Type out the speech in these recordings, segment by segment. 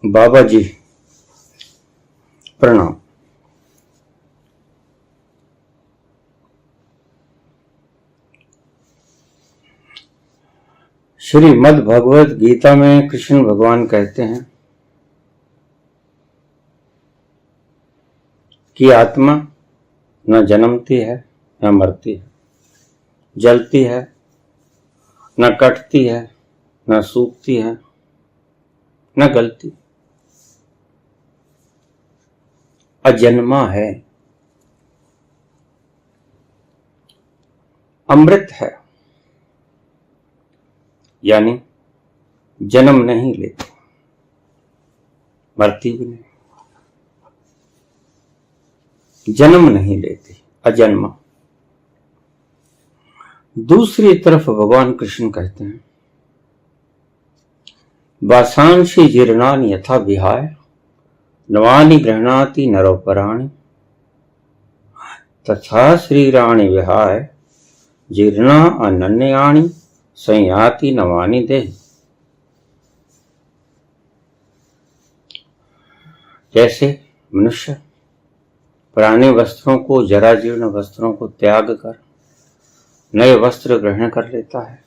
बाबा जी प्रणाम। श्रीमद् भगवद गीता में कृष्ण भगवान कहते हैं कि आत्मा न जन्मती है न मरती है, जलती है न कटती है, न सूखती है न गलती, अजन्मा है, अमृत है, यानी जन्म नहीं लेती, मरती भी नहीं, जन्म नहीं लेती, अजन्मा। दूसरी तरफ भगवान कृष्ण कहते हैं वासांसि जीर्णानि यथा विहाय नवानि गृह्णाति नरोपराणि तथा शरीराणि विहाय जीर्णा अनन्यानि संयाति नवानि देह। जैसे मनुष्य पुराने वस्त्रों को, जरा जीर्ण वस्त्रों को त्याग कर नए वस्त्र ग्रहण कर लेता है,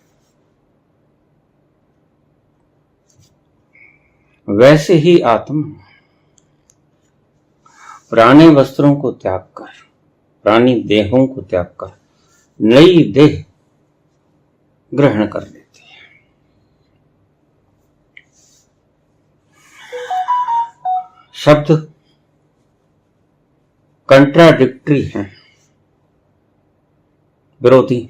वैसे ही आत्मा पुराने वस्त्रों को त्याग कर, पुरानी देहों को त्याग कर नई देह ग्रहण कर लेती है। शब्द कंट्राडिक्टरी हैं, विरोधी।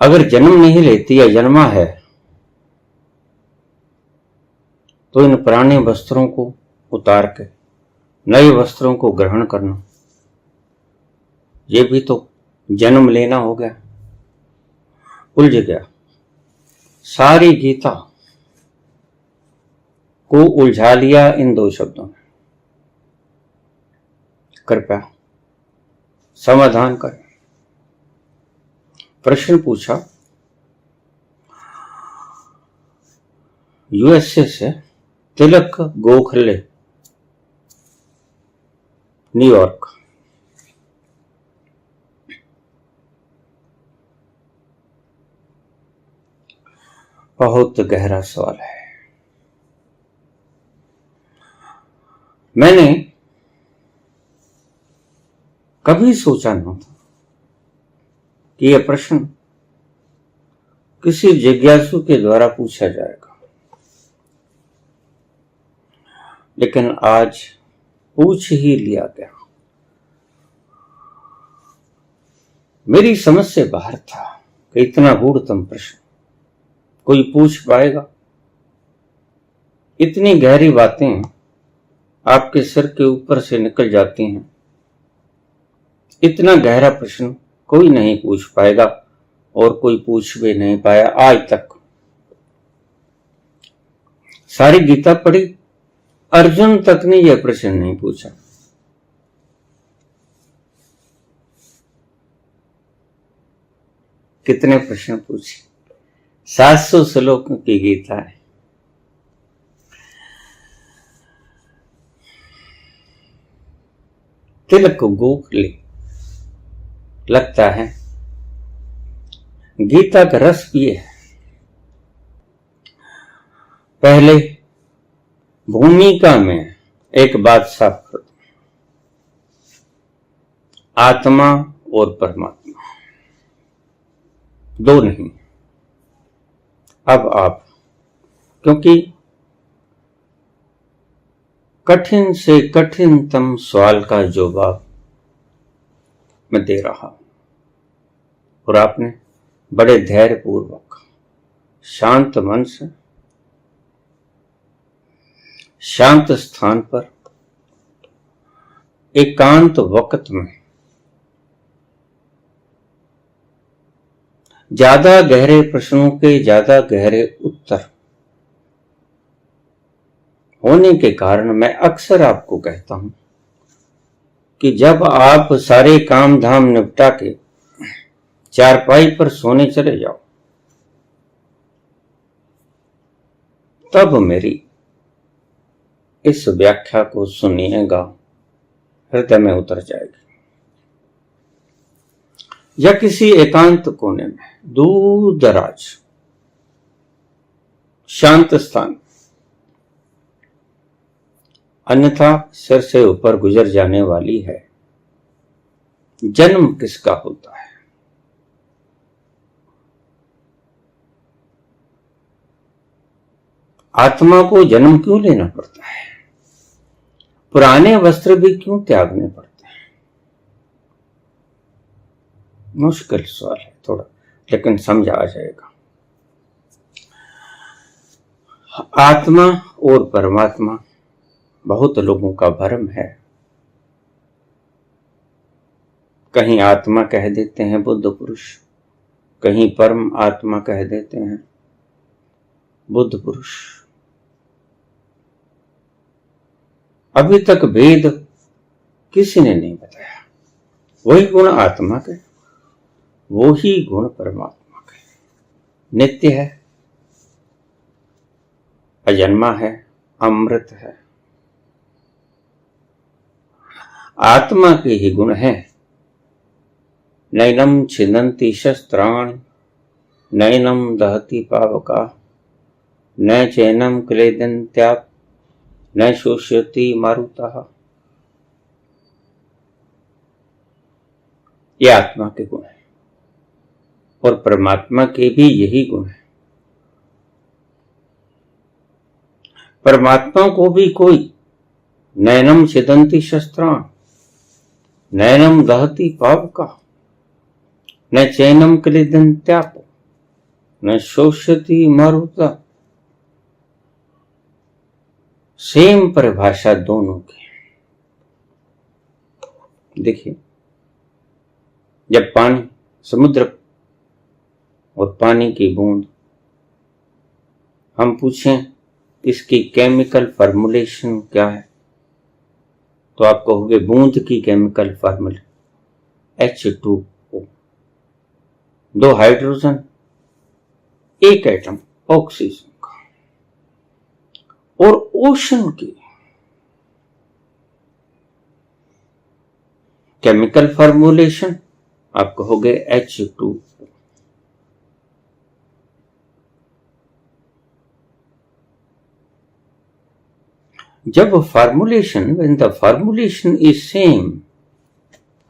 अगर जन्म नहीं लेती, अजन्मा है, तो इन पुराने वस्त्रों को उतार के नए वस्त्रों को ग्रहण करना, ये भी तो जन्म लेना हो गया। उलझ गया। सारी गीता को उलझा लिया इन दो शब्दों में। कृपया समाधान करें। प्रश्न पूछा यूएसए से तिलक गोखले, न्यूयॉर्क। बहुत गहरा सवाल है। मैंने कभी सोचा न था कि यह प्रश्न किसी जिज्ञासु के द्वारा पूछा जाएगा, लेकिन आज पूछ ही लिया गया। मेरी समझ से बाहर था कि इतना गूढ़तम प्रश्न कोई पूछ पाएगा। इतनी गहरी बातें आपके सिर के ऊपर से निकल जाती हैं। इतना गहरा प्रश्न कोई नहीं पूछ पाएगा और कोई पूछ भी नहीं पाया आज तक। सारी गीता पढ़ी, अर्जुन तक ने यह प्रश्न नहीं पूछा। कितने प्रश्न पूछे? 700 श्लोक की गीता है। तिलक गोखले, लगता है गीता का रस पिए है। पहले भूमिका में एक बात साफ कर दूं, आत्मा और परमात्मा दो नहीं। अब आप, क्योंकि कठिन से कठिनतम सवाल का जवाब मैं दे रहा हूं और आपने बड़े धैर्यपूर्वक शांत मन से शांत स्थान पर एकांत वक्त में ज्यादा गहरे प्रश्नों के ज्यादा गहरे उत्तर होने के कारण मैं अक्सर आपको कहता हूं कि जब आप सारे काम धाम निपटा के चारपाई पर सोने चले जाओ, तब मेरी इस व्याख्या को सुनिएगा, हृदय में उतर जाएगी। या किसी एकांत कोने में, दूर दराज शांत स्थान, अन्यथा सिर से ऊपर गुजर जाने वाली है। जन्म किसका होता है? आत्मा को जन्म क्यों लेना पड़ता है? पुराने वस्त्र भी क्यों त्यागने पड़ते हैं? मुश्किल सवाल है थोड़ा, लेकिन समझ आ जाएगा। आत्मा और परमात्मा बहुत लोगों का भ्रम है। कहीं आत्मा कह देते हैं बुद्ध पुरुष, कहीं परम आत्मा कह देते हैं बुद्ध पुरुष। अभी तक भेद किसी ने नहीं बताया। वही गुण आत्मा के, वही गुण परमात्मा के। नित्य है, अजन्मा है, अमृत है। आत्मा के ही गुण हैं। नैनम छिन्दन्ति शस्त्राणि, नैनम दहति पावका, न चैनम क्लेदन्त्याप, न शोष्यति मारुतः। ये आत्मा के गुण हैं और परमात्मा के भी यही गुण हैं। परमात्मा को भी कोई नैनम छिदन्ति शस्त्राण, नैनम दहति पावका, न चैनम क्लेदन्त्याप, न शोष्यति मारुतः। सेम परिभाषा दोनों की। देखिए, जब पानी, समुद्र और पानी की बूंद, हम पूछें इसकी केमिकल फॉर्मूलेशन क्या है, तो आप कहोगे बूंद की chemical formula H2O, 2 hydrogen, 1 atom oxygen का। और ओशन की केमिकल फॉर्मूलेशन आप कहोगे H2O। जब formulation, when the formulation is same,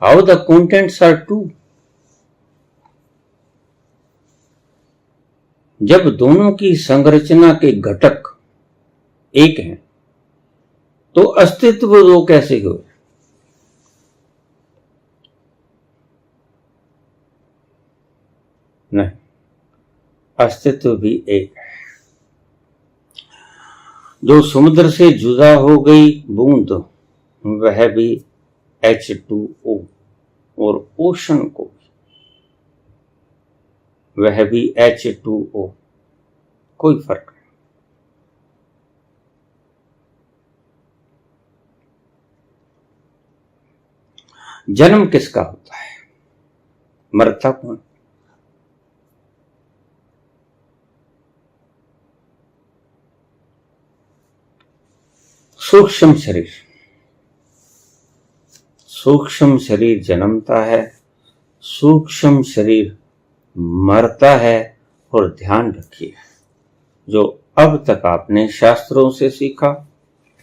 how the contents are two? जब दोनों की संरचना के घटक एक हैं, तो अस्तित्व दो कैसे हुए? नहीं, अस्तित्व भी एक है। जो समुद्र से जुदा हो गई बूंद, वह भी H2O, और ओशन को वह भी H2O, कोई फर्क नहीं। जन्म किसका होता है? मरता कौन? सूक्ष्म शरीर। सूक्ष्म शरीर जन्मता है, सूक्ष्म शरीर मरता है। और ध्यान रखिए, जो अब तक आपने शास्त्रों से सीखा,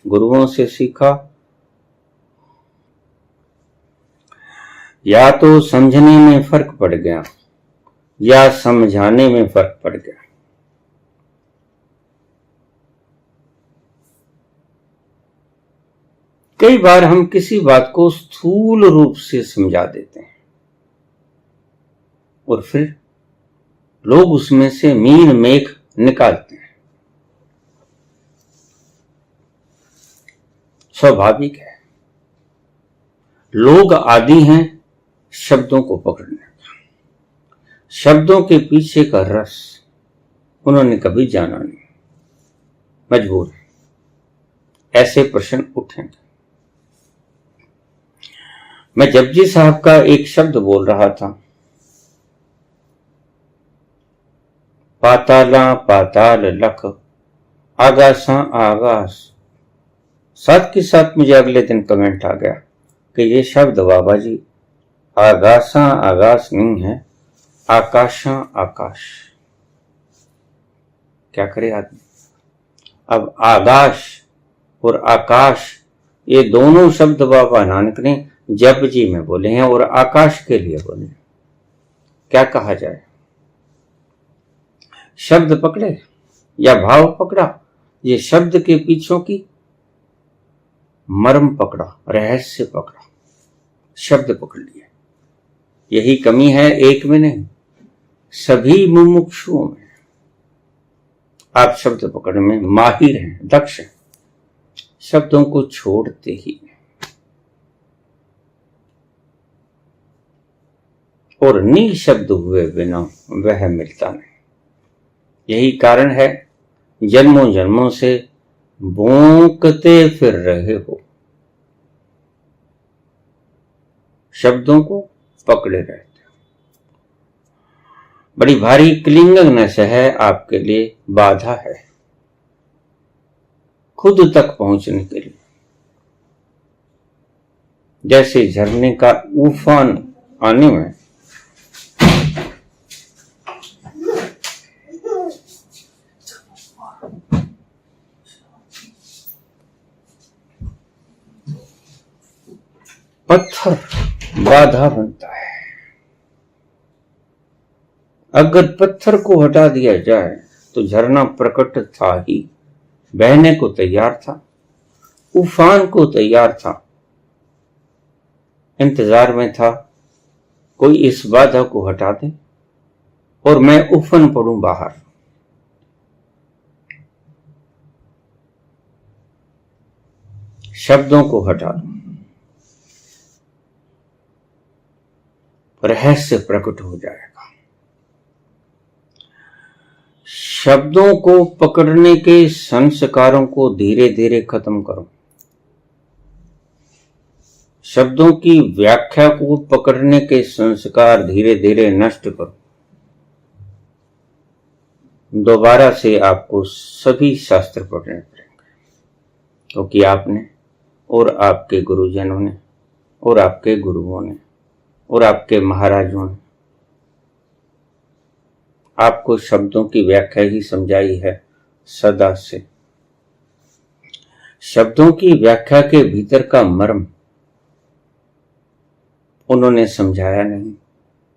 गुरुओं से सीखा, या तो समझने में फर्क पड़ गया या समझाने में फर्क पड़ गया। कई बार हम किसी बात को स्थूल रूप से समझा देते हैं और फिर लोग उसमें से मीन मेख निकालते हैं। स्वाभाविक है, लोग आदी हैं शब्दों को पकड़ने का। शब्दों के पीछे का रस उन्होंने कभी जाना नहीं, मजबूर है। ऐसे प्रश्न उठेंगे। मैं जपजी साहब का एक शब्द बोल रहा था, पाताला पाताल लख आगासां आगास। साथ के साथ मुझे अगले दिन कमेंट आ गया कि ये शब्द बाबा जी आगासां आगास नहीं है, आकाशां आकाश। क्या करे आदमी। अब आगाश और आकाश ये दोनों शब्द बाबा नानक ने जप जी में बोले हैं और आकाश के लिए बोले हैं। क्या कहा जाए। शब्द पकड़े या भाव पकड़ा, ये शब्द के पीछों की मर्म पकड़ा, रहस्य पकड़ा, शब्द पकड़ लिया। यही कमी है एक में नहीं, सभी मुमुक्षुओं में। आप शब्द पकड़ने में माहिर हैं, दक्ष हैं, शब्दों को छोड़ते ही और निशब्द हुए बिना वह मिलता नहीं। यही कारण है जन्मों जन्मों से भौंकते फिर रहे हो, शब्दों को पकड़े रहते हो। बड़ी भारी क्लिंगनेस है, आपके लिए बाधा है खुद तक पहुंचने के लिए। जैसे झरने का उफान आने में पत्थर बाधा बनता है। अगर पत्थर को हटा दिया जाए तो झरना प्रकट था ही, बहने को तैयार था, उफान को तैयार था, इंतजार में था कोई इस बाधा को हटा दे और मैं उफन पड़ूं बाहर। शब्दों को हटा दो, रहस्य प्रकट हो जाएगा। शब्दों को पकड़ने के संस्कारों को धीरे धीरे खत्म करो। शब्दों की व्याख्या को पकड़ने के संस्कार धीरे धीरे नष्ट करो। दोबारा से आपको सभी शास्त्र पढ़ने पड़ेंगे, क्योंकि आपने और आपके गुरुजनों ने और आपके गुरुओं ने और आपके महाराजों ने आपको शब्दों की व्याख्या ही समझाई है सदा से। शब्दों की व्याख्या के भीतर का मर्म उन्होंने समझाया नहीं,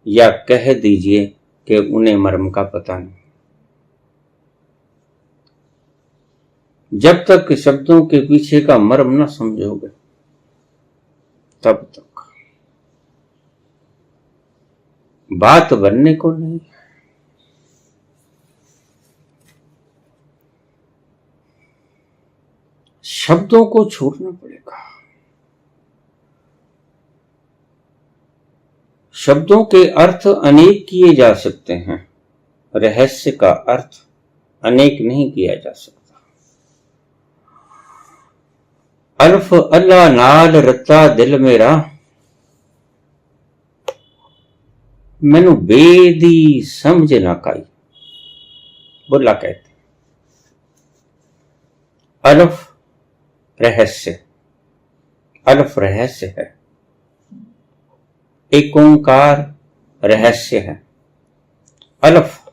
या कह दीजिए कि उन्हें मर्म का पता नहीं। जब तक शब्दों के पीछे का मर्म न समझोगे तब तक बात बनने को नहीं। शब्दों को छोड़ना पड़ेगा। शब्दों के अर्थ अनेक किए जा सकते हैं, रहस्य का अर्थ अनेक नहीं किया जा सकता। अल्फ अल्लाह नाल रत्ता दिल मेरा, मैनू बेदी समझ ना काई, बुल्ला कहते। अल्फ रहस्य, अल्फ रहस्य है, एक ओंकार रहस्य है। अल्फ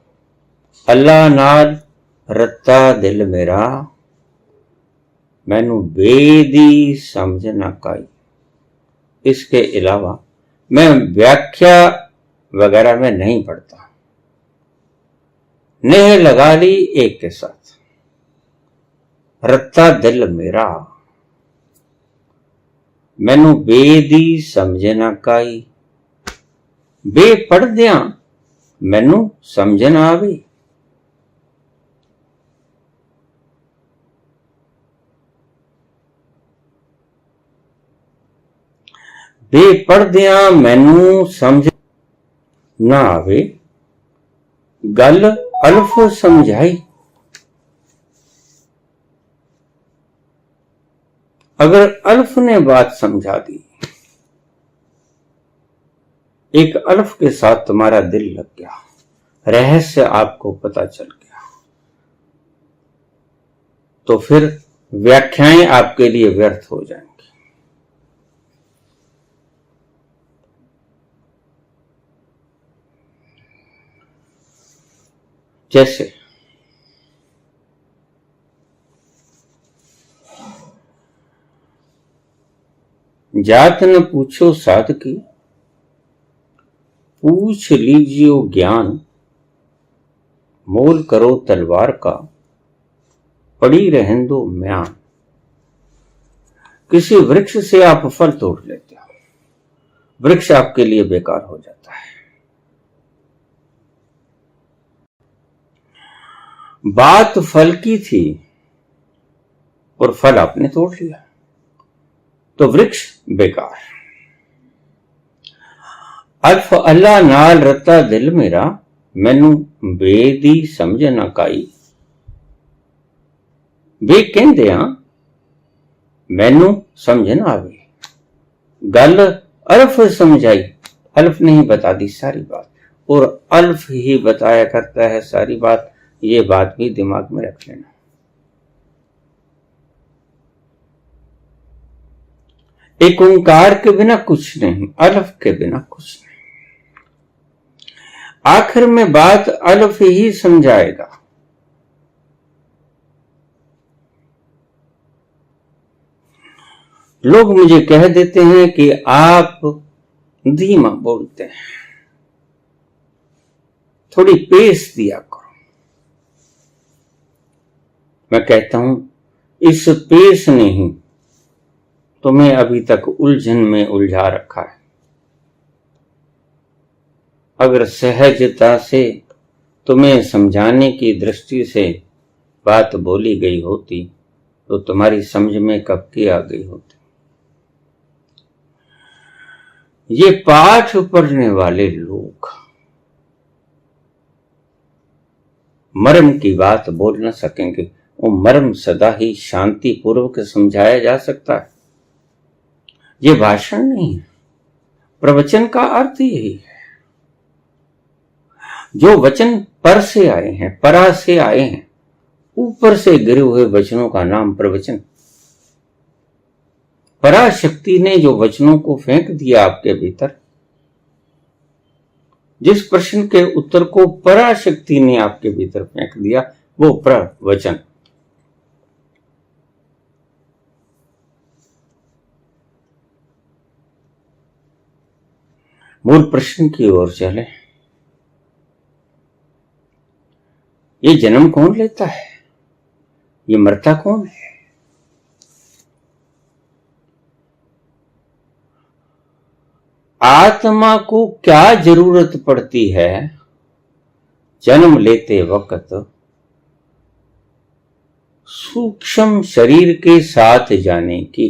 अल्लाह नाल रत्ता दिल मेरा, मैनू बेदी समझ ना काई। इसके अलावा मैं व्याख्या वगैरह में नहीं पढ़ता। नेह लगा ली एक के साथ, रत्ता दिल मेरा, मैनू बेदी समझ ना काई। बे पढ़ दिया मैनू समझ ना आवे। बे पढ़ दिया मैनू समझ ना आवे, गल अल्फ समझाई। अगर अल्फ ने बात समझा दी, एक अल्फ के साथ तुम्हारा दिल लग गया, रहस्य आपको पता चल गया, तो फिर व्याख्याएं आपके लिए व्यर्थ हो जाएंगी। जैसे जात न पूछो साधकी, पूछ लीजियो ज्ञान, मोल करो तलवार का, पड़ी रहन दो म्यान। किसी वृक्ष से आप फल तोड़ लेते हो, वृक्ष आपके लिए बेकार हो जाता है। बात फल की थी और फल आपने तोड़ लिया तो वृक्ष बेकार। अल्फ अल्लाह नाल रता दिल मेरा, मैनू बेदी समझ ना काई। वे कहंदे आ मैनू समझ ना आवे, गल अल्फ समझाई, अल्फ नहीं बता दी सारी बात, और अल्फ ही बताया करता है सारी बात। ये बात भी दिमाग में रख लेना। एक ओंकार के बिना कुछ नहीं, अल्फ के बिना कुछ नहीं। आखिर में बात अल्फ ही समझाएगा। लोग मुझे कह देते हैं कि आप धीमा बोलते हैं, थोड़ी पेस दिया करो। मैं कहता हूं इस पेस ने ही तुम्हें अभी तक उलझन में उलझा रखा है। अगर सहजता से तुम्हें समझाने की दृष्टि से बात बोली गई होती तो तुम्हारी समझ में कब की आ गई होती। ये पाठ पढ़ने वाले लोग मर्म की बात बोल न सकेंगे। वो मर्म सदा ही शांति पूर्वक समझाया जा सकता है। ये भाषण नहीं है, प्रवचन का अर्थ यही है। जो वचन पर से आए हैं, परा से आए हैं, ऊपर से गिरे हुए वचनों का नाम प्रवचन। पराशक्ति ने जो वचनों को फेंक दिया आपके भीतर, जिस प्रश्न के उत्तर को पराशक्ति ने आपके भीतर फेंक दिया, वो प्रवचन। मूल प्रश्न की ओर चले। ये जन्म कौन लेता है? ये मरता कौन है? आत्मा को क्या जरूरत पड़ती है जन्म लेते वक्त सूक्ष्म शरीर के साथ जाने की,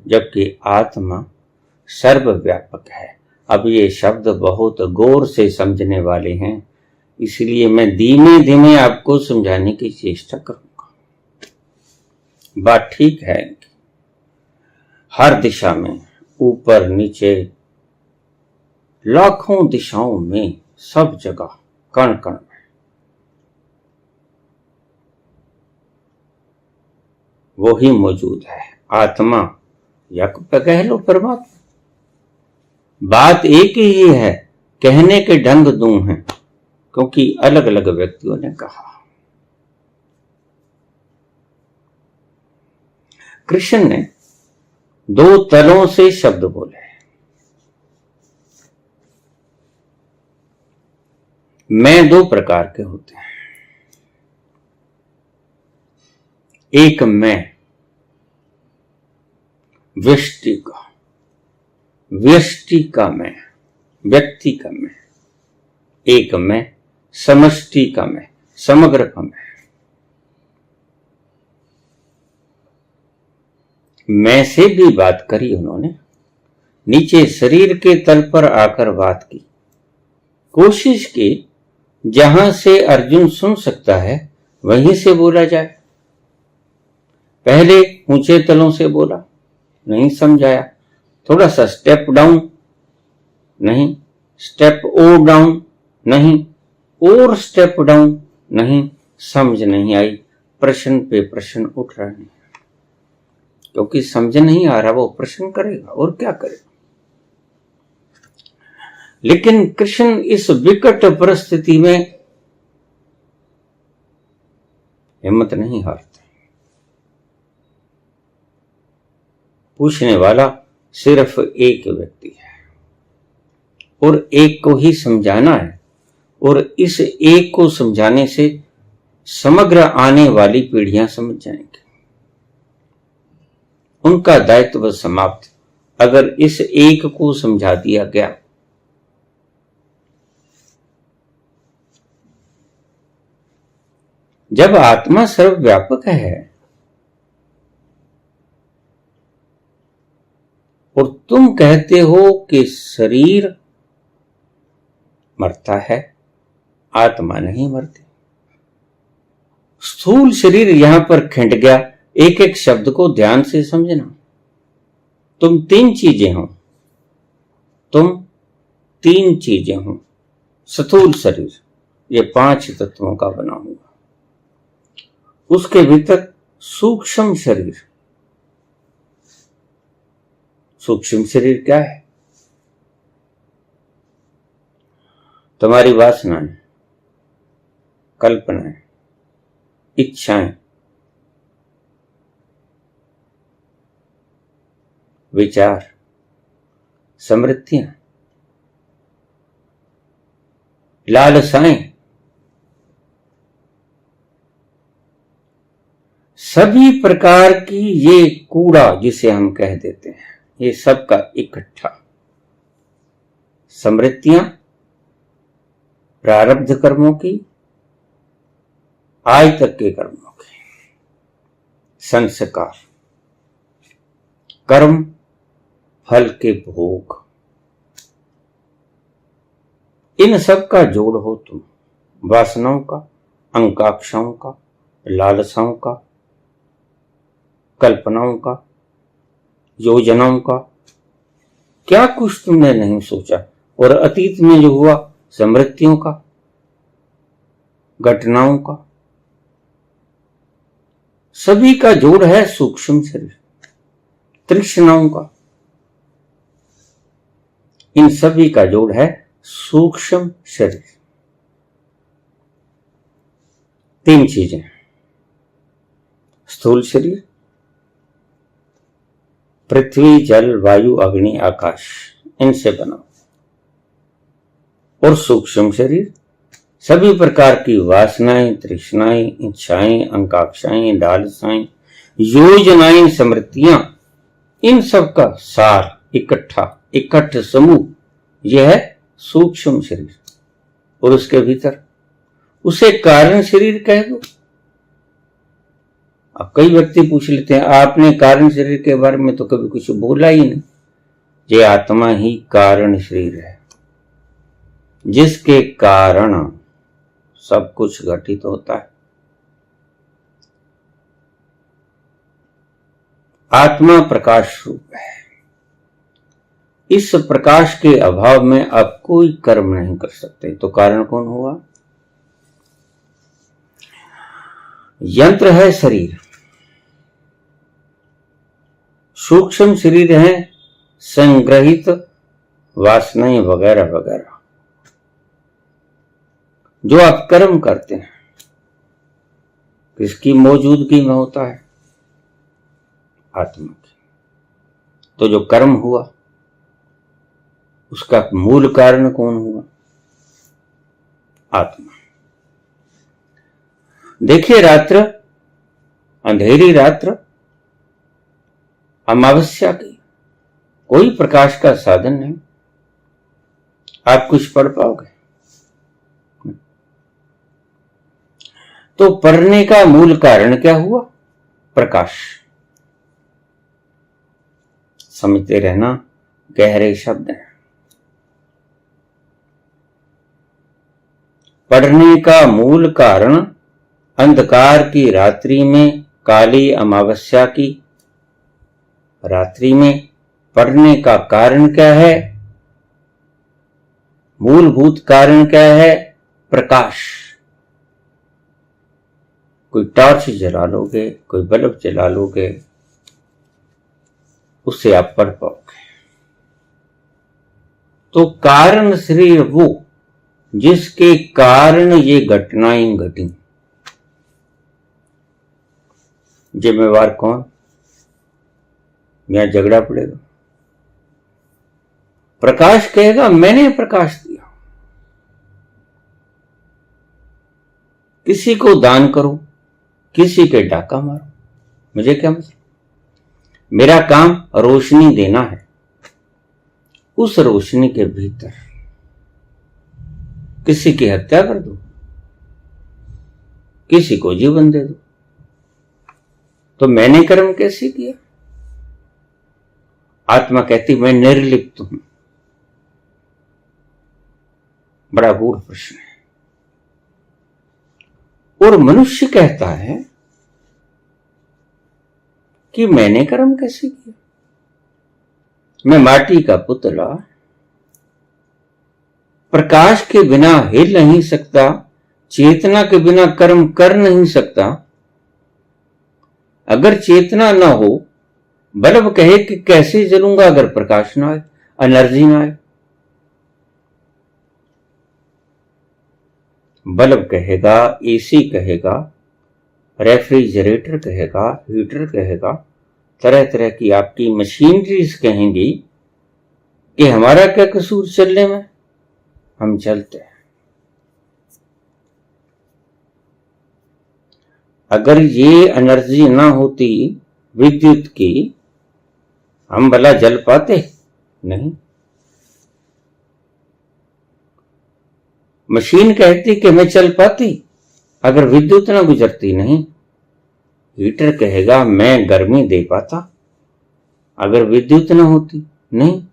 जबकि आत्मा सर्वव्यापक है। अब ये शब्द बहुत गौर से समझने वाले हैं, इसलिए मैं धीमे धीमे आपको समझाने की चेष्टा करूंगा। बात ठीक है, हर दिशा में, ऊपर नीचे, लाखों दिशाओं में, सब जगह, कण कण में वो ही मौजूद है, आत्मा या कह लो परमात्मा। बात एक ही है, कहने के ढंग दो हैं, क्योंकि अलग अलग व्यक्तियों ने कहा। कृष्ण ने दो तलों से शब्द बोले। मैं दो प्रकार के होते हैं। एक मैं व्यष्टि का, व्यष्टि का मैं, व्यक्ति का मैं। एक मैं समष्टि का मैं, समग्र का मैं से भी बात करी उन्होंने, नीचे शरीर के तल पर आकर बात की। कोशिश की जहां से अर्जुन सुन सकता है वहीं से बोला जाए। पहले ऊंचे तलों से बोला, नहीं समझाया। थोड़ा सा स्टेप डाउन, नहीं। स्टेप ओ डाउन, नहीं। और स्टेप डाउन, नहीं। समझ नहीं आई। प्रश्न पे प्रश्न उठ रहे हैं, क्योंकि समझ नहीं आ रहा, वो प्रश्न करेगा और क्या करेगा। लेकिन कृष्ण इस विकट परिस्थिति में हिम्मत नहीं हारते। पूछने वाला सिर्फ एक व्यक्ति है और एक को ही समझाना है, और इस एक को समझाने से समग्र आने वाली पीढ़ियां समझ जाएंगी। उनका दायित्व समाप्त अगर इस एक को समझा दिया गया। जब आत्मा सर्वव्यापक है और तुम कहते हो कि शरीर मरता है, आत्मा नहीं मरती। स्थूल शरीर यहां पर खिंड गया। एक एक शब्द को ध्यान से समझना। तुम तीन चीजें हो, तुम तीन चीजें हो। स्थूल शरीर ये 5 तत्वों का बना हुआ, उसके भीतर सूक्ष्म शरीर। सूक्ष्म शरीर क्या है? तुम्हारी वासनाएं, कल्पनाएं, इच्छाएं, विचार, समृद्धियां, लालसाएं, सभी प्रकार की ये कूड़ा जिसे हम कह देते हैं, ये सब का इकट्ठा। समृद्धियां प्रारब्ध कर्मों की, आज तक के कर्मों की, संस्कार, कर्म फल के भोग, इन सब का जोड़ हो तुम। वासनाओं का, आकांक्षाओं का, लालसाओं का, कल्पनाओं का, योजनाओं का, क्या कुछ तुमने नहीं सोचा। और अतीत में जो हुआ, समृद्धियों का, घटनाओं का, सभी का जोड़ है सूक्ष्म शरीर। तृष्णाओं का, इन सभी का जोड़ है सूक्ष्म शरीर। 3 चीजें, स्थूल शरीर, पृथ्वी, जल, वायु, अग्नि, आकाश, इनसे बना, और सूक्ष्म शरीर सभी प्रकार की वासनाएं, तृष्णाएं, इच्छाएं, आकांक्षाएं, लालसाएं, योजनाएं, समृद्धियां, इन सब का सार, इकट्ठ समूह, यह है सूक्ष्म शरीर। और उसके भीतर उसे कारण शरीर कह दो। अब कई व्यक्ति पूछ लेते हैं, आपने कारण शरीर के बारे में तो कभी कुछ बोला ही नहीं। ये आत्मा ही कारण शरीर है, जिसके कारण सब कुछ घटित होता है। आत्मा प्रकाश रूप है। इस प्रकाश के अभाव में आप कोई कर्म नहीं कर सकते। तो कारण कौन हुआ? यंत्र है शरीर, सूक्ष्म शरीर है संग्रहित वासनाएं वगैरह वगैरह, जो आप कर्म करते हैं किसकी मौजूदगी में होता है? आत्मा की। तो जो कर्म हुआ उसका मूल कारण कौन हुआ? आत्मा। देखिए, रात्र, अंधेरी रात्र, अमावस्या की, कोई प्रकाश का साधन नहीं, आप कुछ पढ़ पाओगे? तो पढ़ने का मूल कारण क्या हुआ? प्रकाश। समझते रहना, गहरे शब्द हैं। पढ़ने का मूल कारण अंधकार की रात्रि में, काली अमावस्या की रात्रि में पढ़ने का कारण क्या है? मूलभूत कारण क्या है? प्रकाश। कोई टॉर्च जला लोगे, कोई बल्ब जला लोगे, उससे आप पढ़ पाओगे। तो कारण शरीर वो जिसके कारण ये घटनाएं घटी। जिम्मेवार कौन? यहां झगड़ा पड़ेगा। प्रकाश कहेगा मैंने प्रकाश दिया। किसी को दान करो, किसी के डाका मारो, मुझे क्या मतलब? मेरा काम रोशनी देना है। उस रोशनी के भीतर किसी की हत्या कर दो, किसी को जीवन दे दो, तो मैंने कर्म कैसे किया? आत्मा कहती मैं निर्लिप्त हूं। बड़ा गूढ़ प्रश्न है। और मनुष्य कहता है कि मैंने कर्म कैसे किया? मैं माटी का पुतला, प्रकाश के बिना हिल नहीं सकता, चेतना के बिना कर्म कर नहीं सकता। अगर चेतना ना हो, बल्ब कहे कि कैसे जलूंगा अगर प्रकाश ना आए, एनर्जी ना आए। बल्ब कहेगा, एसी कहेगा, रेफ्रिजरेटर कहेगा, हीटर कहेगा, तरह तरह की आपकी मशीनरीज कहेंगी कि हमारा क्या कसूर चलने में, हम चलते हैं। अगर ये एनर्जी ना होती विद्युत की, हम भला जल पाते? नहीं। मशीन कहती कि मैं चल पाती अगर विद्युत ना गुजरती? नहीं। हीटर कहेगा मैं गर्मी दे पाता अगर विद्युत ना होती? नहीं।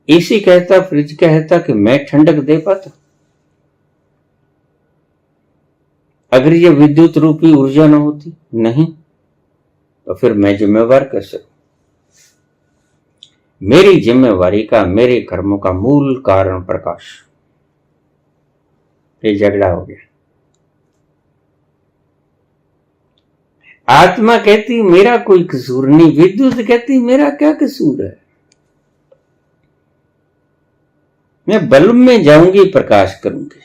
एसी कहता, फ्रिज कहता कि मैं ठंडक दे पाता अगर ये विद्युत रूपी ऊर्जा ना होती? नहीं। तो फिर मैं जिम्मेवार कैसे हूं? मेरी जिम्मेवारी का, मेरे कर्मों का मूल कारण प्रकाश। ये झगड़ा हो गया। आत्मा कहती मेरा कोई कसूर नहीं, विद्युत कहती मेरा क्या कसूर है? मैं बल्ब में जाऊंगी, प्रकाश करूंगी।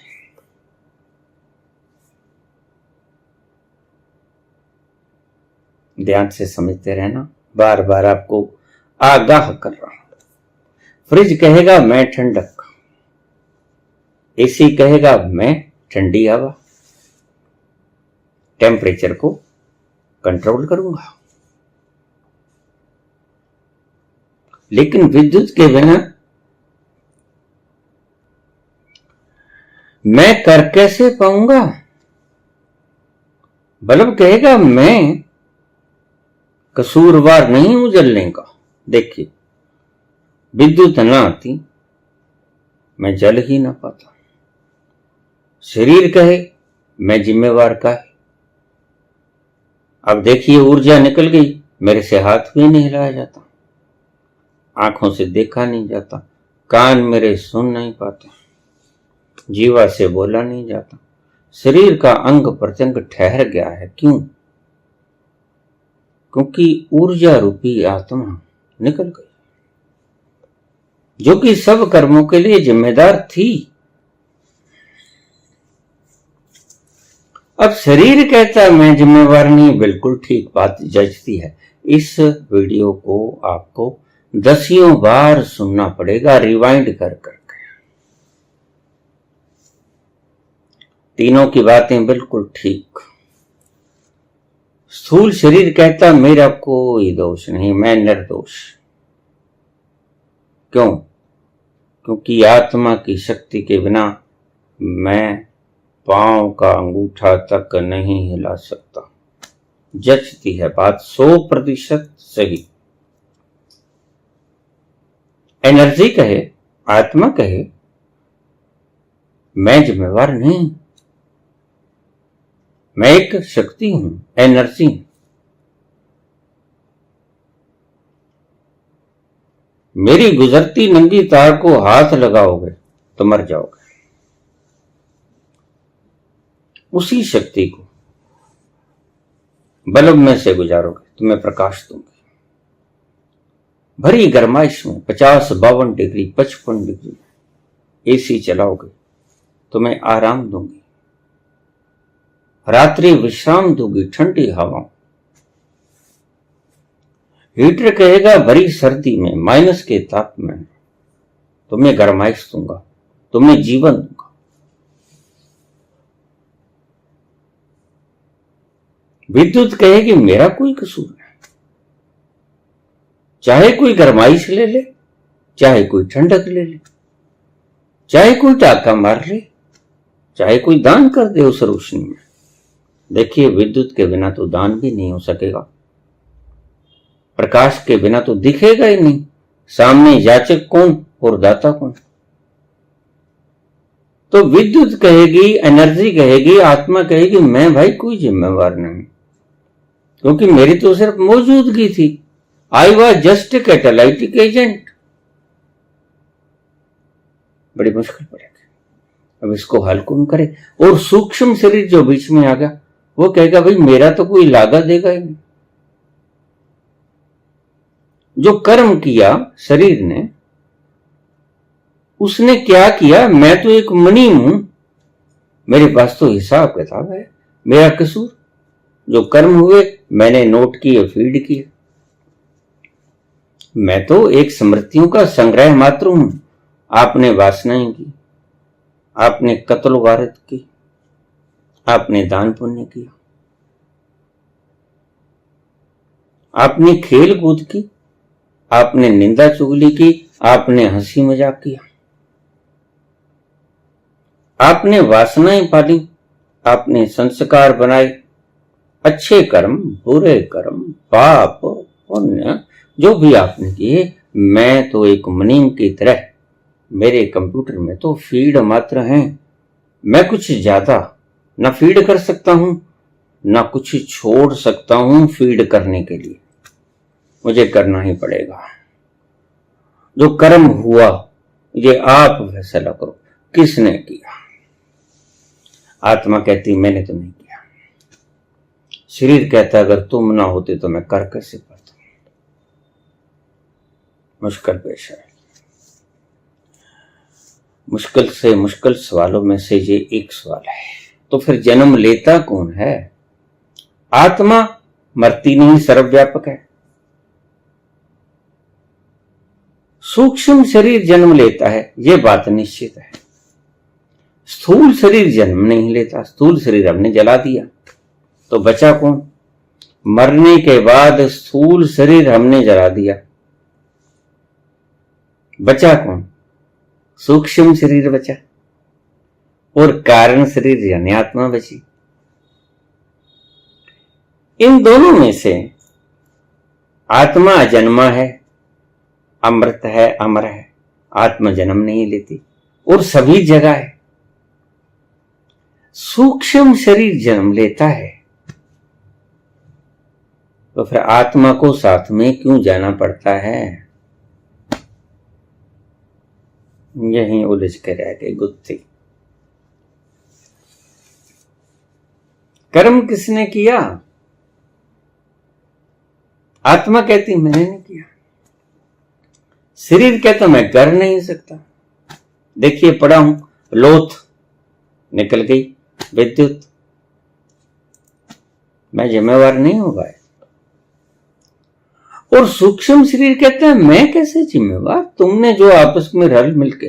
ध्यान से समझते रहना, बार बार आपको आगाह कर रहा हूं। फ्रिज कहेगा मैं ठंडक, एसी कहेगा मैं ठंडी हवा, टेम्परेचर को कंट्रोल करूंगा। लेकिन विद्युत के बिना मैं कर कैसे पाऊंगा? बल्ब कहेगा मैं कसूरवार नहीं हूं जलने का। देखिए, विद्युत ना आती मैं जल ही ना पाता। शरीर कहे मैं जिम्मेवार का है। अब देखिए ऊर्जा निकल गई, मेरे से हाथ भी नहीं हिलाया जाता, आंखों से देखा नहीं जाता, कान मेरे सुन नहीं पाते, जीवा से बोला नहीं जाता। शरीर का अंग प्रत्यंग ठहर गया है। क्यों? क्योंकि ऊर्जा रूपी आत्मा निकल गई, जो कि सब कर्मों के लिए जिम्मेदार थी। अब शरीर कहता मैं जिम्मेवार नहीं। बिल्कुल ठीक बात जचती है। इस वीडियो को आपको 10 बार सुनना पड़ेगा, रिवाइंड कर करके। तीनों की बातें बिल्कुल ठीक। स्थूल शरीर कहता मेरा कोई दोष नहीं, मैं निर्दोष। क्यों? क्योंकि आत्मा की शक्ति के बिना मैं पांव का अंगूठा तक नहीं हिला सकता। जचती है बात 100% सही। एनर्जी कहे, आत्मा कहे मैं जिम्मेवार नहीं, मैं एक शक्ति हूं, एनर्जी। मेरी गुजरती नंगी तार को हाथ लगाओगे तो मर जाओगे। उसी शक्ति को बल्ब में से गुजारोगे तो मैं प्रकाश दूंगी। भरी गर्माइश में 50-52 डिग्री 55 डिग्री एसी चलाओगे तो मैं आराम दूंगी। रात्रि विश्राम दूंगी ठंडी हवाओं। हीटर कहेगा भरी सर्दी में माइनस के ताप में तो मैं गर्माइश दूंगा, तुम्हें जीवन दूंगा। विद्युत कहेगी मेरा कोई कसूर नहीं, चाहे कोई गर्माइश ले ले, चाहे कोई ठंडक ले ले, चाहे कोई टाका मार ले, चाहे कोई दान कर दे उस रोशनी में। देखिए, विद्युत के बिना तो दान भी नहीं हो सकेगा, प्रकाश के बिना तो दिखेगा ही नहीं। सामने याचक कौन और दाता कौन? तो विद्युत कहेगी, एनर्जी कहेगी, आत्मा कहेगी मैं भाई कोई जिम्मेवार नहीं, क्योंकि मेरी तो सिर्फ मौजूदगी थी। I was just a catalytic agent. बड़ी मुश्किल पड़ेगी। अब इसको हल कौन करे? और सूक्ष्म शरीर जो बीच में आ गया वो कहेगा भाई मेरा तो कोई लागा देगा ही नहीं। जो कर्म किया शरीर ने, उसने क्या किया? मैं तो एक मणि हूं, मेरे पास तो हिसाब किताब है, मेरा कसूर? जो कर्म हुए मैंने नोट किए, फीड किए। मैं तो एक स्मृतियों का संग्रह मात्र हूं। आपने वासनाएं की, आपने कत्ल वारत की, आपने दान पुण्य किया, आपने खेल कूद की, आपने निंदा चुगली की, आपने हंसी मजाक किया, आपने वासनाएं पाली, आपने संस्कार बनाए, अच्छे कर्म, बुरे कर्म, पाप पुण्य जो भी आपने किए। मैं तो एक मुनीम की तरह, मेरे कंप्यूटर में तो फीड मात्र हैं। मैं कुछ ज्यादा ना फीड कर सकता हूं, ना कुछ छोड़ सकता हूं। फीड करने के लिए मुझे करना ही पड़ेगा। जो कर्म हुआ ये आप फैसला करो, किसने किया? आत्मा कहती मैंने तो नहीं किया। शरीर कहता अगर तुम ना होते तो मैं कर कैसे पाता। मुश्किल पेश है। मुश्किल से मुश्किल सवालों में से ये एक सवाल है, तो फिर जन्म लेता कौन है? आत्मा मरती नहीं, सर्वव्यापक है। सूक्ष्म शरीर जन्म लेता है, यह बात निश्चित है। स्थूल शरीर जन्म नहीं लेता, स्थूल शरीर हमने जला दिया, तो बचा कौन? मरने के बाद स्थूल शरीर हमने जला दिया, बचा कौन? सूक्ष्म शरीर बचा और कारण शरीर यानी आत्मा बची। इन दोनों में से आत्मा अजन्मा है, अमृत है, अमर है। आत्मा जन्म नहीं लेती और सभी जगह है। सूक्ष्म शरीर जन्म लेता है, तो फिर आत्मा को साथ में क्यों जाना पड़ता है? यहीं उलझ के रह गए गुत्थी। कर्म किसने किया? आत्मा कहती मैंने नहीं किया। शरीर कहता मैं कर नहीं सकता। देखिए पढ़ा हूं, लोथ निकल गई, विद्युत, मैं जिम्मेवार नहीं हूं भाई। और सूक्ष्म शरीर कहता है मैं कैसे जिम्मेवार? तुमने जो आपस में रल मिलके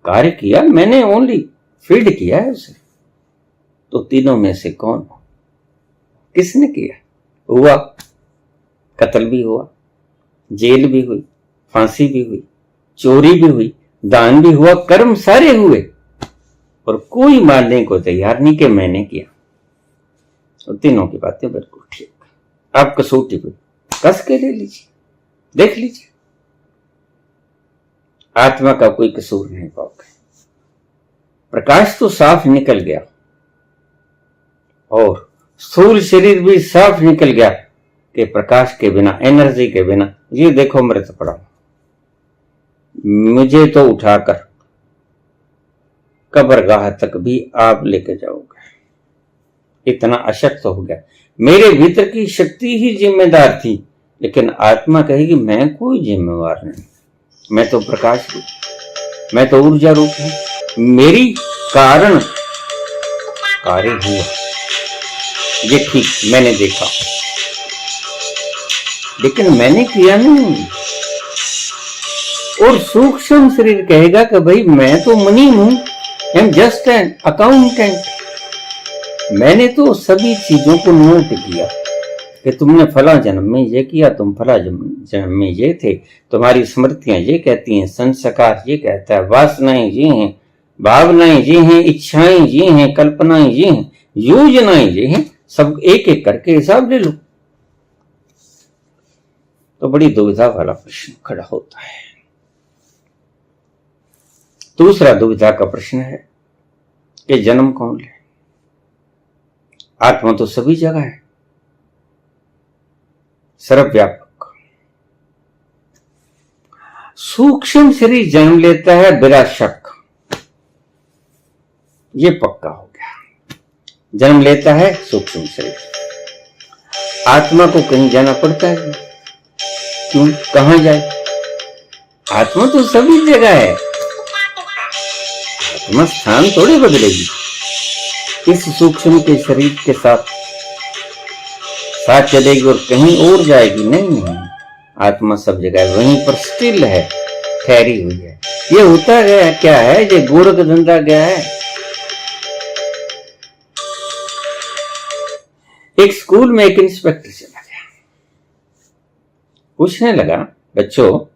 कार्य किया, मैंने ओनली फीड किया है उसे। तो तीनों में से कौन? किसने किया? हुआ, कत्ल भी हुआ, जेल भी हुई, फांसी भी हुई, चोरी भी हुई, दान भी हुआ, कर्म सारे हुए और कोई मानने को तैयार नहीं कि मैंने किया। तो तीनों की बातें बिल्कुल ठीक। आप कसौटी पे कस के ले लीजिए, देख लीजिए, आत्मा का कोई कसूर नहीं पाओगे। प्रकाश तो साफ निकल गया और स्थूल शरीर भी साफ निकल गया कि प्रकाश के बिना, एनर्जी के बिना, ये देखो मृत पड़ा, मुझे तो उठाकर कब्रगाह तक भी आप लेके जाओगे। इतना अशक्त हो गया। मेरे भीतर की शक्ति ही जिम्मेदार थी, लेकिन आत्मा कहेगी मैं कोई जिम्मेवार नहीं, मैं तो प्रकाश रूप, मैं तो ऊर्जा रूप हूं, मेरी कारण कार्य हुआ। ये ठीक, मैंने देखा, लेकिन मैंने किया नहीं। और सूक्ष्म शरीर कहेगा कि भाई मैं तो मनी हूं, I am just an accountant. मैंने तो सभी चीजों को नोट किया कि तुमने फला जन्म में ये किया, तुम फला जन्म में ये थे, तुम्हारी स्मृतियां ये कहती हैं, संस्कार ये कहता है, वासनाएं ये हैं, भावनाएं ये हैं, इच्छाएं ये हैं, कल्पनाएं ये हैं, योजनाएं ये हैं, सब एक एक करके हिसाब ले लो तो बड़ी दुविधा वाला प्रश्न खड़ा होता है। दूसरा दुविधा का प्रश्न है कि जन्म कौन ले? आत्मा तो सभी जगह है, सर्वव्यापक। सूक्ष्म शरीर जन्म लेता है बिना शक, ये पक्का हो गया, जन्म लेता है सूक्ष्म शरीर। आत्मा को कहीं जाना पड़ता है? क्यों, कहां जाए? आत्मा तो सभी जगह है, आत्मा स्थान थोड़ी बदलेगी इस सूक्ष्म के शरीर के साथ चलेगी और कहीं और जाएगी? नहीं, आत्मा सब जगह वहीं पर स्टिल है, ठहरी हुई है। ये होता गया क्या है, ये गोरख धंधा गया है। एक स्कूल में एक इंस्पेक्टर चला गया, पूछने लगा, बच्चों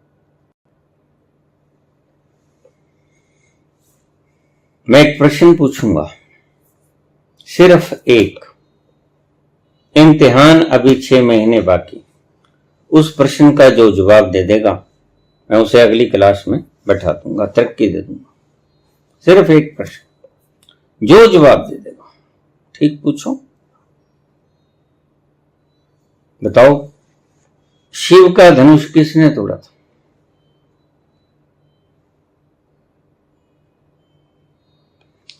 मैं एक प्रश्न पूछूंगा, सिर्फ एक, इम्तिहान अभी 6 महीने बाकी, उस प्रश्न का जो जवाब दे देगा मैं उसे अगली क्लास में बैठा दूंगा, तरक्की दे दूंगा। सिर्फ एक प्रश्न, जो जवाब दे देगा। ठीक, पूछो, बताओ शिव का धनुष किसने तोड़ा था?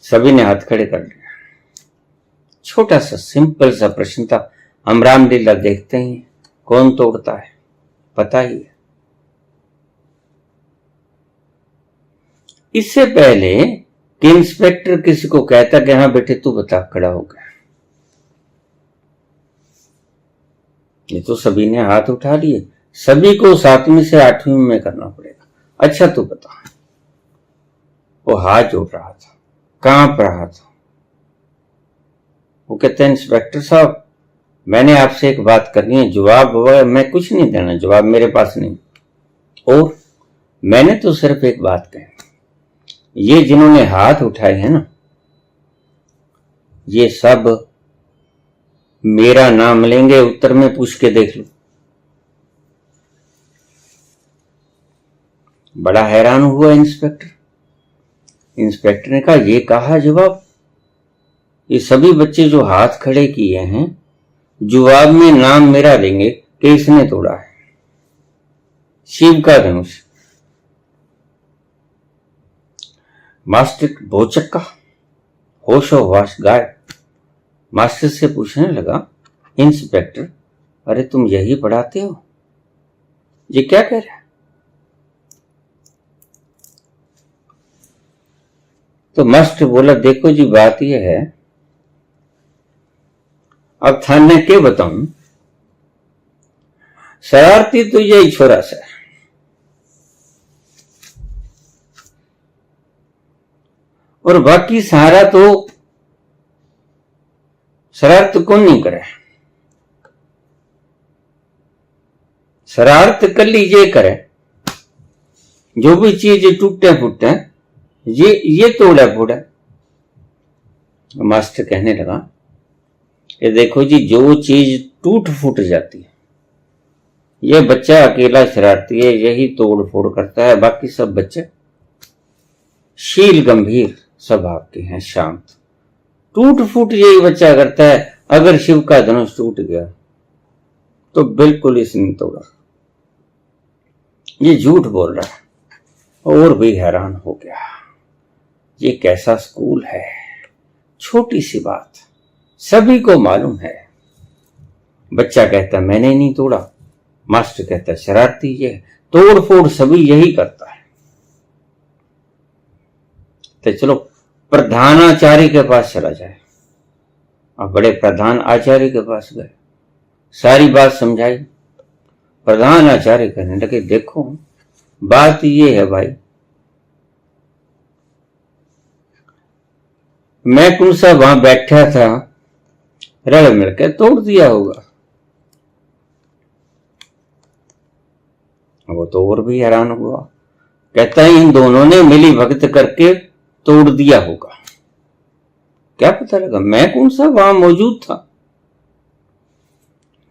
सभी ने हाथ खड़े कर लिया। छोटा सा सिंपल सा प्रश्न था। हम रामलीला देखते ही, कौन तोड़ता है पता ही है। इससे पहले कि इंस्पेक्टर किसी को कहता कि हाँ बेटे तू बता, खड़ा हो गया, ये तो सभी ने हाथ उठा लिए। सभी को 7वीं से 8वीं में करना पड़ेगा। अच्छा तू बता। वो हाथ जोड़ रहा था, कांप रहा था। वो कहते हैं इंस्पेक्टर साहब मैंने आपसे एक बात करनी है, जवाब मैं कुछ नहीं देना, जवाब मेरे पास नहीं। और मैंने तो सिर्फ एक बात कही, ये जिन्होंने हाथ उठाए हैं ना, ये सब मेरा नाम लेंगे, उत्तर में पूछ के देख लो। बड़ा हैरान हुआ इंस्पेक्टर। इंस्पेक्टर ने कहा, ये कहा जवाब, ये सभी बच्चे जो हाथ खड़े किए हैं जवाब में नाम मेरा लेंगे कि इसने तोड़ा है शिव का धनुष। मास्टर भोचक का होशो वाश गाय मास्टर से पूछने लगा, इंस्पेक्टर अरे तुम यही पढ़ाते हो, ये क्या कह रहा है? तो मास्टर बोला, देखो जी बात यह है, अब थाने के बताऊं, शरारती तो यही छोरा सा, और बाकी सारा तो शरारत कौन नहीं करे, शरारत कर लीजिए करे, जो भी चीज टूटे फूटे ये तोड़ा फोड़ा। मास्टर कहने लगा कि देखो जी जो चीज टूट फूट जाती है, ये बच्चा अकेला शरारती है, यही तोड़ फोड़ करता है, बाकी सब बच्चे शील गंभीर स्वभाव के हैं, शांत। टूट फूट यही बच्चा करता है। अगर शिव का धनुष टूट गया तो बिल्कुल इसने तोड़ा, ये झूठ बोल रहा है। और भी हैरान हो गया, ये कैसा स्कूल है, छोटी सी बात सभी को मालूम है। बच्चा कहता मैंने नहीं तोड़ा, मास्टर कहता शरारती ये, तोड़ फोड़ सभी यही करता है। तो चलो प्रधानाचार्य के पास चला जाए। अब बड़े प्रधान आचार्य के पास गए, सारी बात समझाई। प्रधान आचार्य कहने लगे देखो बात ये है भाई, मैं कौन सा वहां बैठा था, रल मिलकर तोड़ दिया होगा। वो तो और भी हैरान हुआ, कहता है इन दोनों ने मिली भगत करके तोड़ दिया होगा। क्या पता लगा, मैं कौन सा वहां मौजूद था।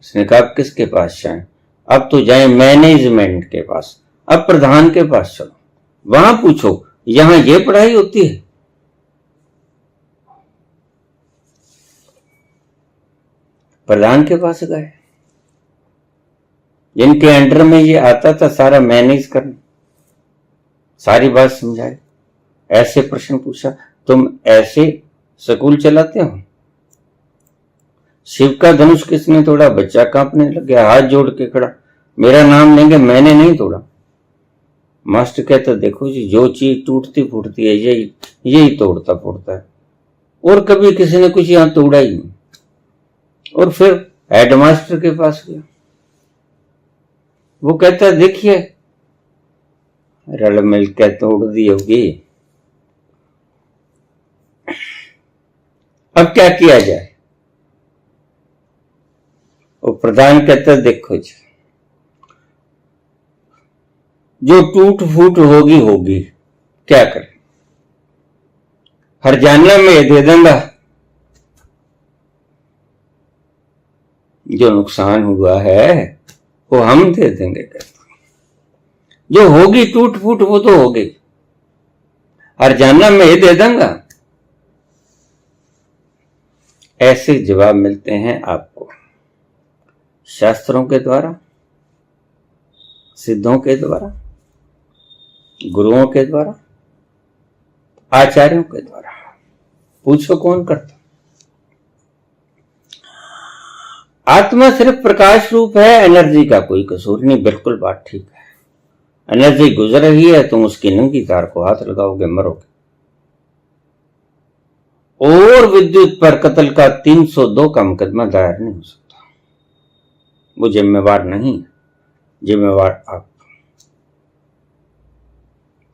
उसने कहा किसके पास जाएं? अब तो जाएं मैनेजमेंट के पास, अब प्रधान के पास चलो, वहां पूछो यहां ये पढ़ाई होती है। प्रधान के पास गए, जिनके अंडर में ये आता था सारा मैनेज करना, सारी बात समझाई। ऐसे प्रश्न पूछा, तुम ऐसे स्कूल चलाते हो? शिव का धनुष किसने तोड़ा? बच्चा कांपने लग गया, हाथ जोड़ के खड़ा, मेरा नाम लेंगे, मैंने नहीं तोड़ा। मास्टर कहता देखो जी, जो चीज टूटती फूटती है यही तोड़ता फोड़ता है, और कभी किसी ने कुछ यहां तोड़ा ही नहीं। और फिर हेडमास्टर के पास गया, वो कहता देखिए रल मिल के तोड़ दी होगी, अब क्या किया जाए? वो प्रधान कहता देखो जी, जो टूट फूट होगी होगी, क्या करें, हरजाना में दे दूंगा, जो नुकसान हुआ है वो हम दे देंगे। जो होगी टूट फूट वो तो होगी, हरजाना में दे दूंगा। ऐसे जवाब मिलते हैं आपको शास्त्रों के द्वारा, सिद्धों के द्वारा, गुरुओं के द्वारा, आचार्यों के द्वारा। पूछो कौन करता? आत्मा सिर्फ प्रकाश रूप है, एनर्जी का कोई कसूर नहीं। बिल्कुल बात ठीक है, एनर्जी गुजर रही है, तुम उसकी नंगी तार को हाथ लगाओगे मरोगे। और विद्युत पर कत्ल का 302 का मुकदमा दायर नहीं हो सकता, वो जिम्मेवार नहीं, जिम्मेवार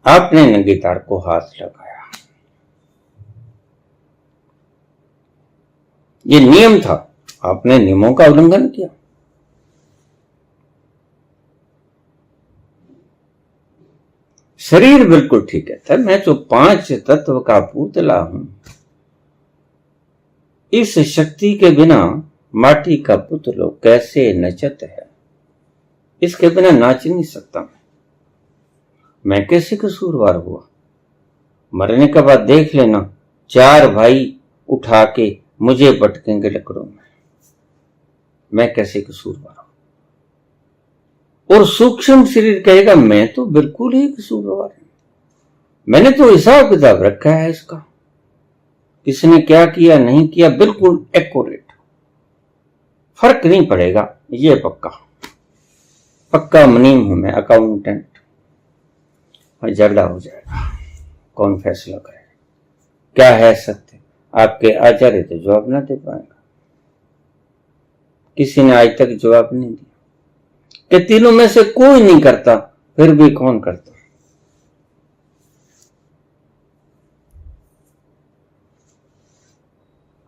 आपने नंगी तार को हाथ लगाया। ये नियम था, आपने नियमों का उल्लंघन किया। शरीर बिल्कुल ठीक है था, मैं तो 5 तत्व का पुतला हूं, इस शक्ति के बिना माटी का पुतलो कैसे नचत है, इसके बिना नाच नहीं सकता मैं कैसे कसूरवार हुआ? मरने के बाद देख लेना, 4 भाई उठा के मुझे पटकेंगे लकड़ों में, मैं कैसे कसूरवार हूं? और सूक्ष्म शरीर कहेगा मैं तो बिल्कुल ही कसूरवार हूं, मैंने तो हिसाब किताब रखा है इसका, किसने क्या किया नहीं किया बिल्कुल एक्यूरेट, फर्क नहीं पड़ेगा, ये पक्का मुनीम हूं मैं, अकाउंटेंट। और झगड़ा हो जाएगा, कौन फैसला करेगा, क्या है सत्य? आपके आचार्य तो जवाब ना दे पाएगा, किसी ने आज तक जवाब नहीं दिया कि तीनों में से कोई नहीं करता, फिर भी कौन करता?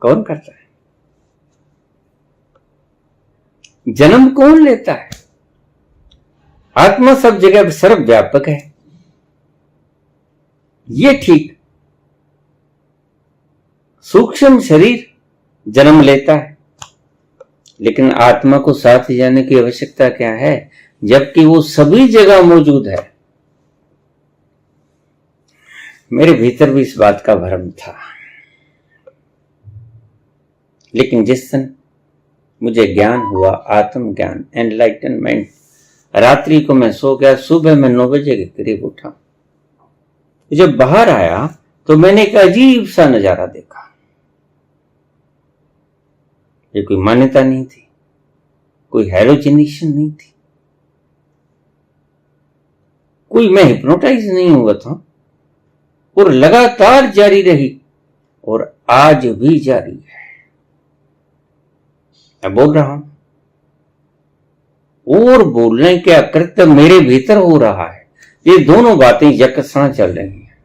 कौन करता है? जन्म कौन लेता है? आत्मा सब जगह सर्वव्यापक है, ये ठीक। सूक्ष्म शरीर जन्म लेता है, लेकिन आत्मा को साथ जाने की आवश्यकता क्या है, जबकि वो सभी जगह मौजूद है। मेरे भीतर भी इस बात का भ्रम था, लेकिन जिस दिन मुझे ज्ञान हुआ, आत्म ज्ञान, एनलाइटनमेंट, रात्रि को मैं सो गया, सुबह मैं 9 बजे के करीब उठा। जब बाहर आया तो मैंने एक अजीब सा नजारा देखा। ये कोई मान्यता नहीं थी, कोई हैलोजिनेशन नहीं थी, कोई मैं हिप्नोटाइज नहीं हुआ था, और लगातार जारी रही और आज भी जारी है। मैं बोल रहा हूं और बोलने के अकृत्य मेरे भीतर हो रहा है। ये दोनों बातें यकसां चल रही हैं।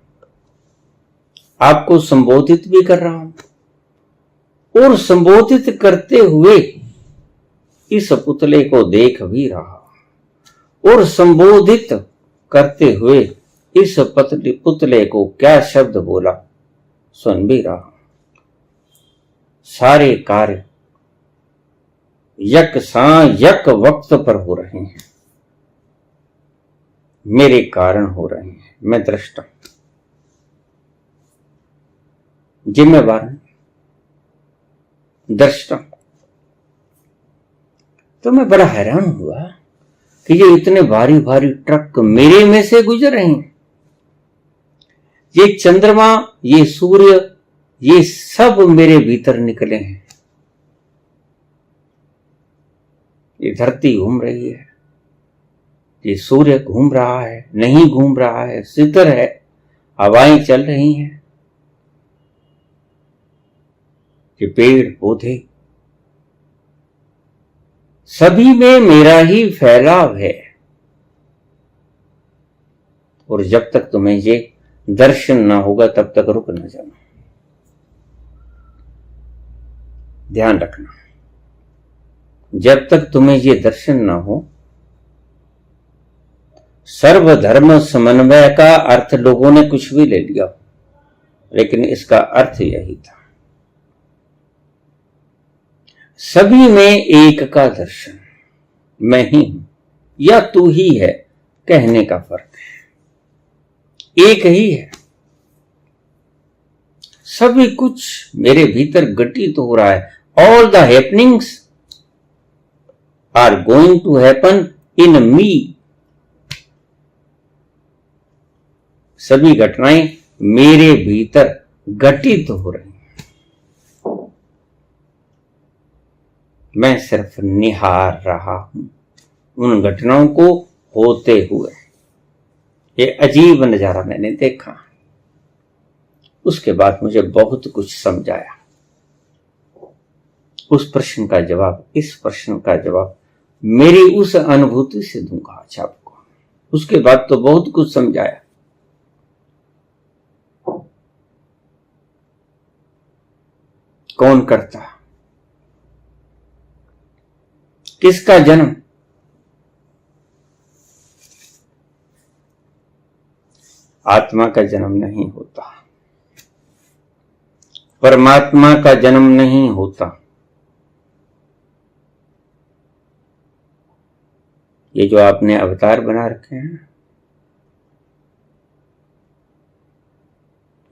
आपको संबोधित भी कर रहा हूं और संबोधित करते हुए इस पुतले को देख भी रहा और संबोधित करते हुए इस पुतले को क्या शब्द बोला सुन भी रहा। सारे कार्य यकसां यक वक्त पर हो रहे हैं, मेरे कारण हो रहे हैं। मैं दृष्टा, जिम्मेवार दृष्टा। तो मैं बड़ा हैरान हुआ कि ये इतने भारी भारी ट्रक मेरे में से गुजर रहे हैं। ये चंद्रमा, ये सूर्य, ये सब मेरे भीतर निकले हैं। ये धरती घूम रही है, ये सूर्य घूम रहा है, नहीं घूम रहा है, स्थिर है, हवाएं चल रही हैं, ये पेड़ पौधे, सभी में मेरा ही फैलाव है। और जब तक तुम्हें ये दर्शन ना होगा तब तक रुक ना जाना। ध्यान रखना, जब तक तुम्हें ये दर्शन ना हो। सर्वधर्म समन्वय का अर्थ लोगों ने कुछ भी ले लिया, लेकिन इसका अर्थ यही था, सभी में एक का दर्शन। मैं ही हूं या तू ही है कहने का फर्क है, एक ही है। सभी कुछ मेरे भीतर घटित हो रहा है। All the happenings are going to happen in me. सभी घटनाएं मेरे भीतर घटित हो रही हैं। मैं सिर्फ निहार रहा हूं उन घटनाओं को होते हुए। ये अजीब नजारा मैंने देखा। उसके बाद मुझे बहुत कुछ समझाया। उस प्रश्न का जवाब, इस प्रश्न का जवाब मेरी उस अनुभूति से दूंगा आज आपको। उसके बाद तो बहुत कुछ समझाया। कौन करता, किसका जन्म? आत्मा का जन्म नहीं होता, परमात्मा का जन्म नहीं होता। ये जो आपने अवतार बना रखे हैं,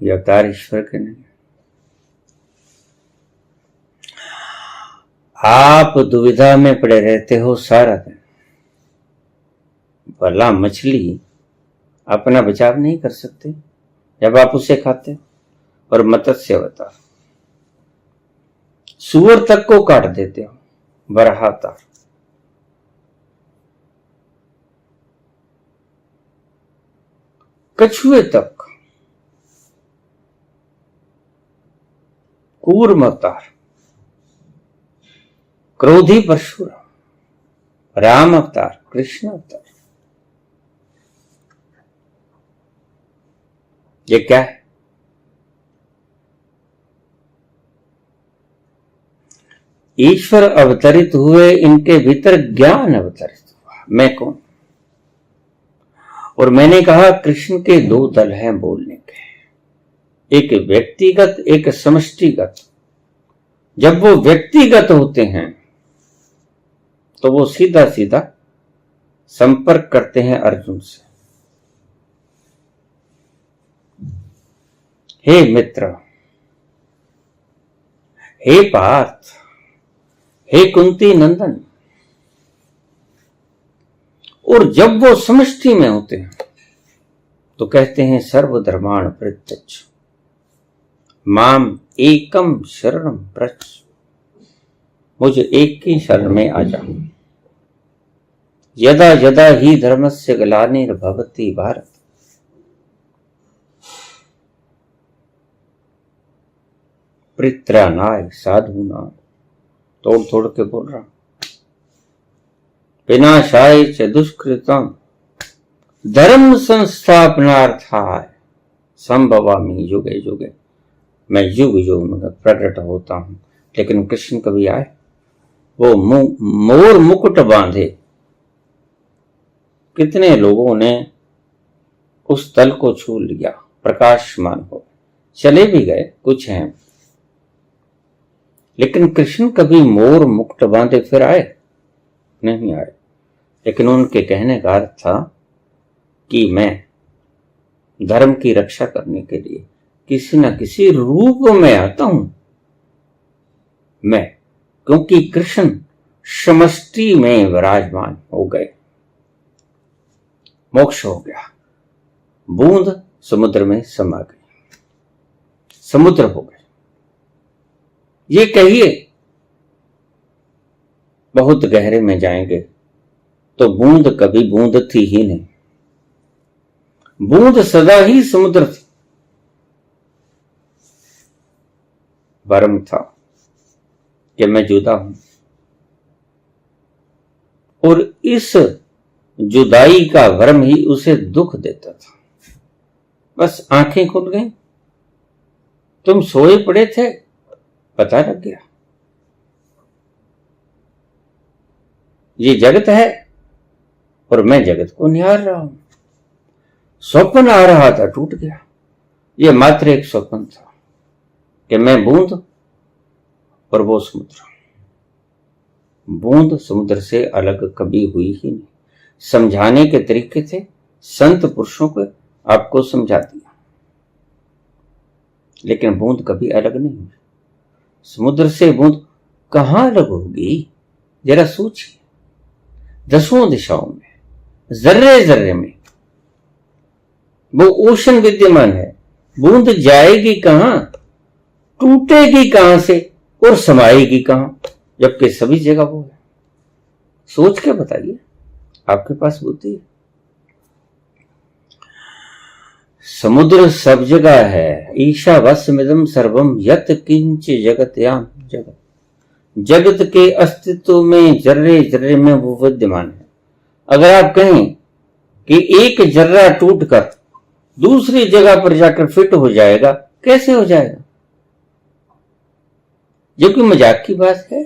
ये अवतार ईश्वर के नहीं। आप दुविधा में पड़े रहते हो सारा दिन। भला मछली अपना बचाव नहीं कर सकती जब आप उसे खाते हो? और मत्स्य अवतार सूअर तक को काट देते हो, बराह अवतार। कछुए तक, कूर्म अवतार, क्रोधी परशुराम, राम अवतार, कृष्ण अवतार। ये क्या है? ईश्वर अवतरित हुए, इनके भीतर ज्ञान अवतरित हुआ। मैं कौन? और मैंने कहा कृष्ण के दो दल हैं बोलने के, एक व्यक्तिगत, एक समष्टिगत। जब वो व्यक्तिगत होते हैं तो वो सीधा सीधा संपर्क करते हैं अर्जुन से। हे मित्र, हे पार्थ, हे कुंती नंदन। और जब वो समष्टि में होते हैं तो कहते हैं सर्वधर्माण परित्यज्य माम एकम शरणम व्रज। मुझ एक की शरण में आ जा। यदा यदा ही धर्मस्य ग्लानिर्भवति भारत। परित्राणाय साधूनां, तोड़ तोड़ के बोल रहा, विनाशाय च दुष्कृतम् धर्म संस्थापनार्थाय संभवामि युगे युगे। मैं युग युग में प्रकट होता हूं। लेकिन कृष्ण कभी आए, वो मोर मुकुट बांधे। कितने लोगों ने उस तल को छू लिया, प्रकाशमान हो, चले भी गए, कुछ हैं, लेकिन कृष्ण कभी मोर मुकुट बांधे फिर आए नहीं आए। लेकिन उनके कहने का अर्थ था कि मैं धर्म की रक्षा करने के लिए किसी न किसी रूप में आता हूं। मैं, क्योंकि कृष्ण समष्टि में विराजमान हो गए, मोक्ष हो गया, बूंद समुद्र में समा गई, समुद्र हो गए। ये कहिए बहुत गहरे में जाएंगे तो बूंद कभी बूंद थी ही नहीं, बूंद सदा ही समुद्र थी। भ्रम था कि मैं जुदा हूं, और इस जुदाई का भ्रम ही उसे दुख देता था। बस आंखें खुल गई, तुम सोए पड़े थे, पता लग गया ये जगत है और मैं जगत को निहार रहा हूं। स्वप्न आ रहा था, टूट गया। ये मात्र एक स्वप्न था कि मैं बूंद और वो समुद्र। बूंद समुद्र से अलग कभी हुई ही नहीं। समझाने के तरीके थे, संत पुरुषों को आपको समझा दिया, लेकिन बूंद कभी अलग नहीं हुई। समुद्र से बूंद कहां अलग होगी, जरा सोचिए। दसों दिशाओं में, जर्रे जर्रे में वो ओशन विद्यमान है। बूंद जाएगी कहां, टूटेगी कहां से और समाएगी कहां, जबकि सभी जगह वो है। सोच के बताइए, आपके पास बुद्धि है। समुद्र सब जगह है। ईशावास्यमिदं सर्वम यत् किंच जगत्याम जगत। जगत के अस्तित्व में जर्रे जर्रे में वो विद्यमान है। अगर आप कहें कि एक जर्रा टूटकर दूसरी जगह पर जाकर फिट हो जाएगा, कैसे हो जाएगा? जबकि मजाक की बात है।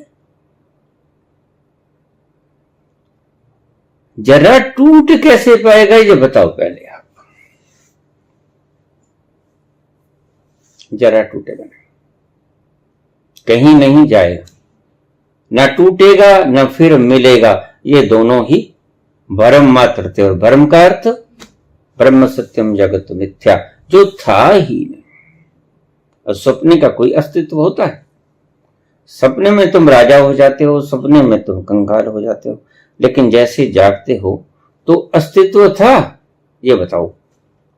जर्रा टूट कैसे पाएगा, ये बताओ पहले आप। जरा टूटेगा नहीं, कहीं नहीं जाएगा, ना टूटेगा ना फिर मिलेगा। ये दोनों ही भ्रम मात्र थे। और भ्रम का अर्थ ब्रह्म सत्यम जगत मिथ्या, जो था ही नहीं। और सपने का कोई अस्तित्व होता है? सपने में तुम राजा हो जाते हो, सपने में तुम कंगाल हो जाते हो, लेकिन जैसे जागते हो तो अस्तित्व था। ये बताओ,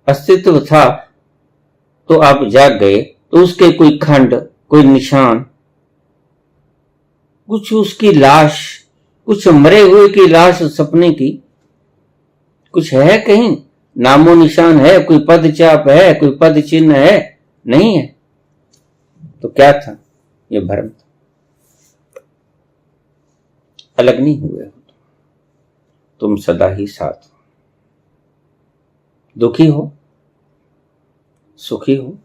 अस्तित्व था तो आप जाग गए तो उसके कोई खंड, कोई निशान, कुछ उसकी लाश, कुछ मरे हुए की लाश सपने की कुछ है कहीं? नामो निशान है? कोई पद चाप है? कोई पद चिन्ह है? नहीं है। तो क्या था? ये भ्रम था। अलग नहीं हुए हो तुम सदा ही साथ हो। दुखी हो, सुखी हो,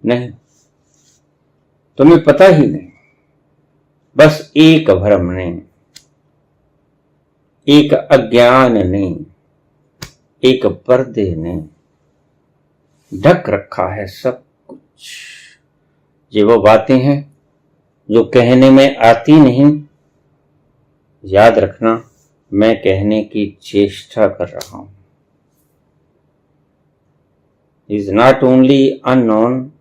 नहीं, तुम्हें पता ही नहीं। बस एक भ्रम ने, एक अज्ञान ने, एक पर्दे ने ढक रखा है सब कुछ। ये वो बातें हैं जो कहने में आती नहीं। याद रखना, मैं कहने की चेष्टा कर रहा हूं। इज नॉट ओनली अननोन,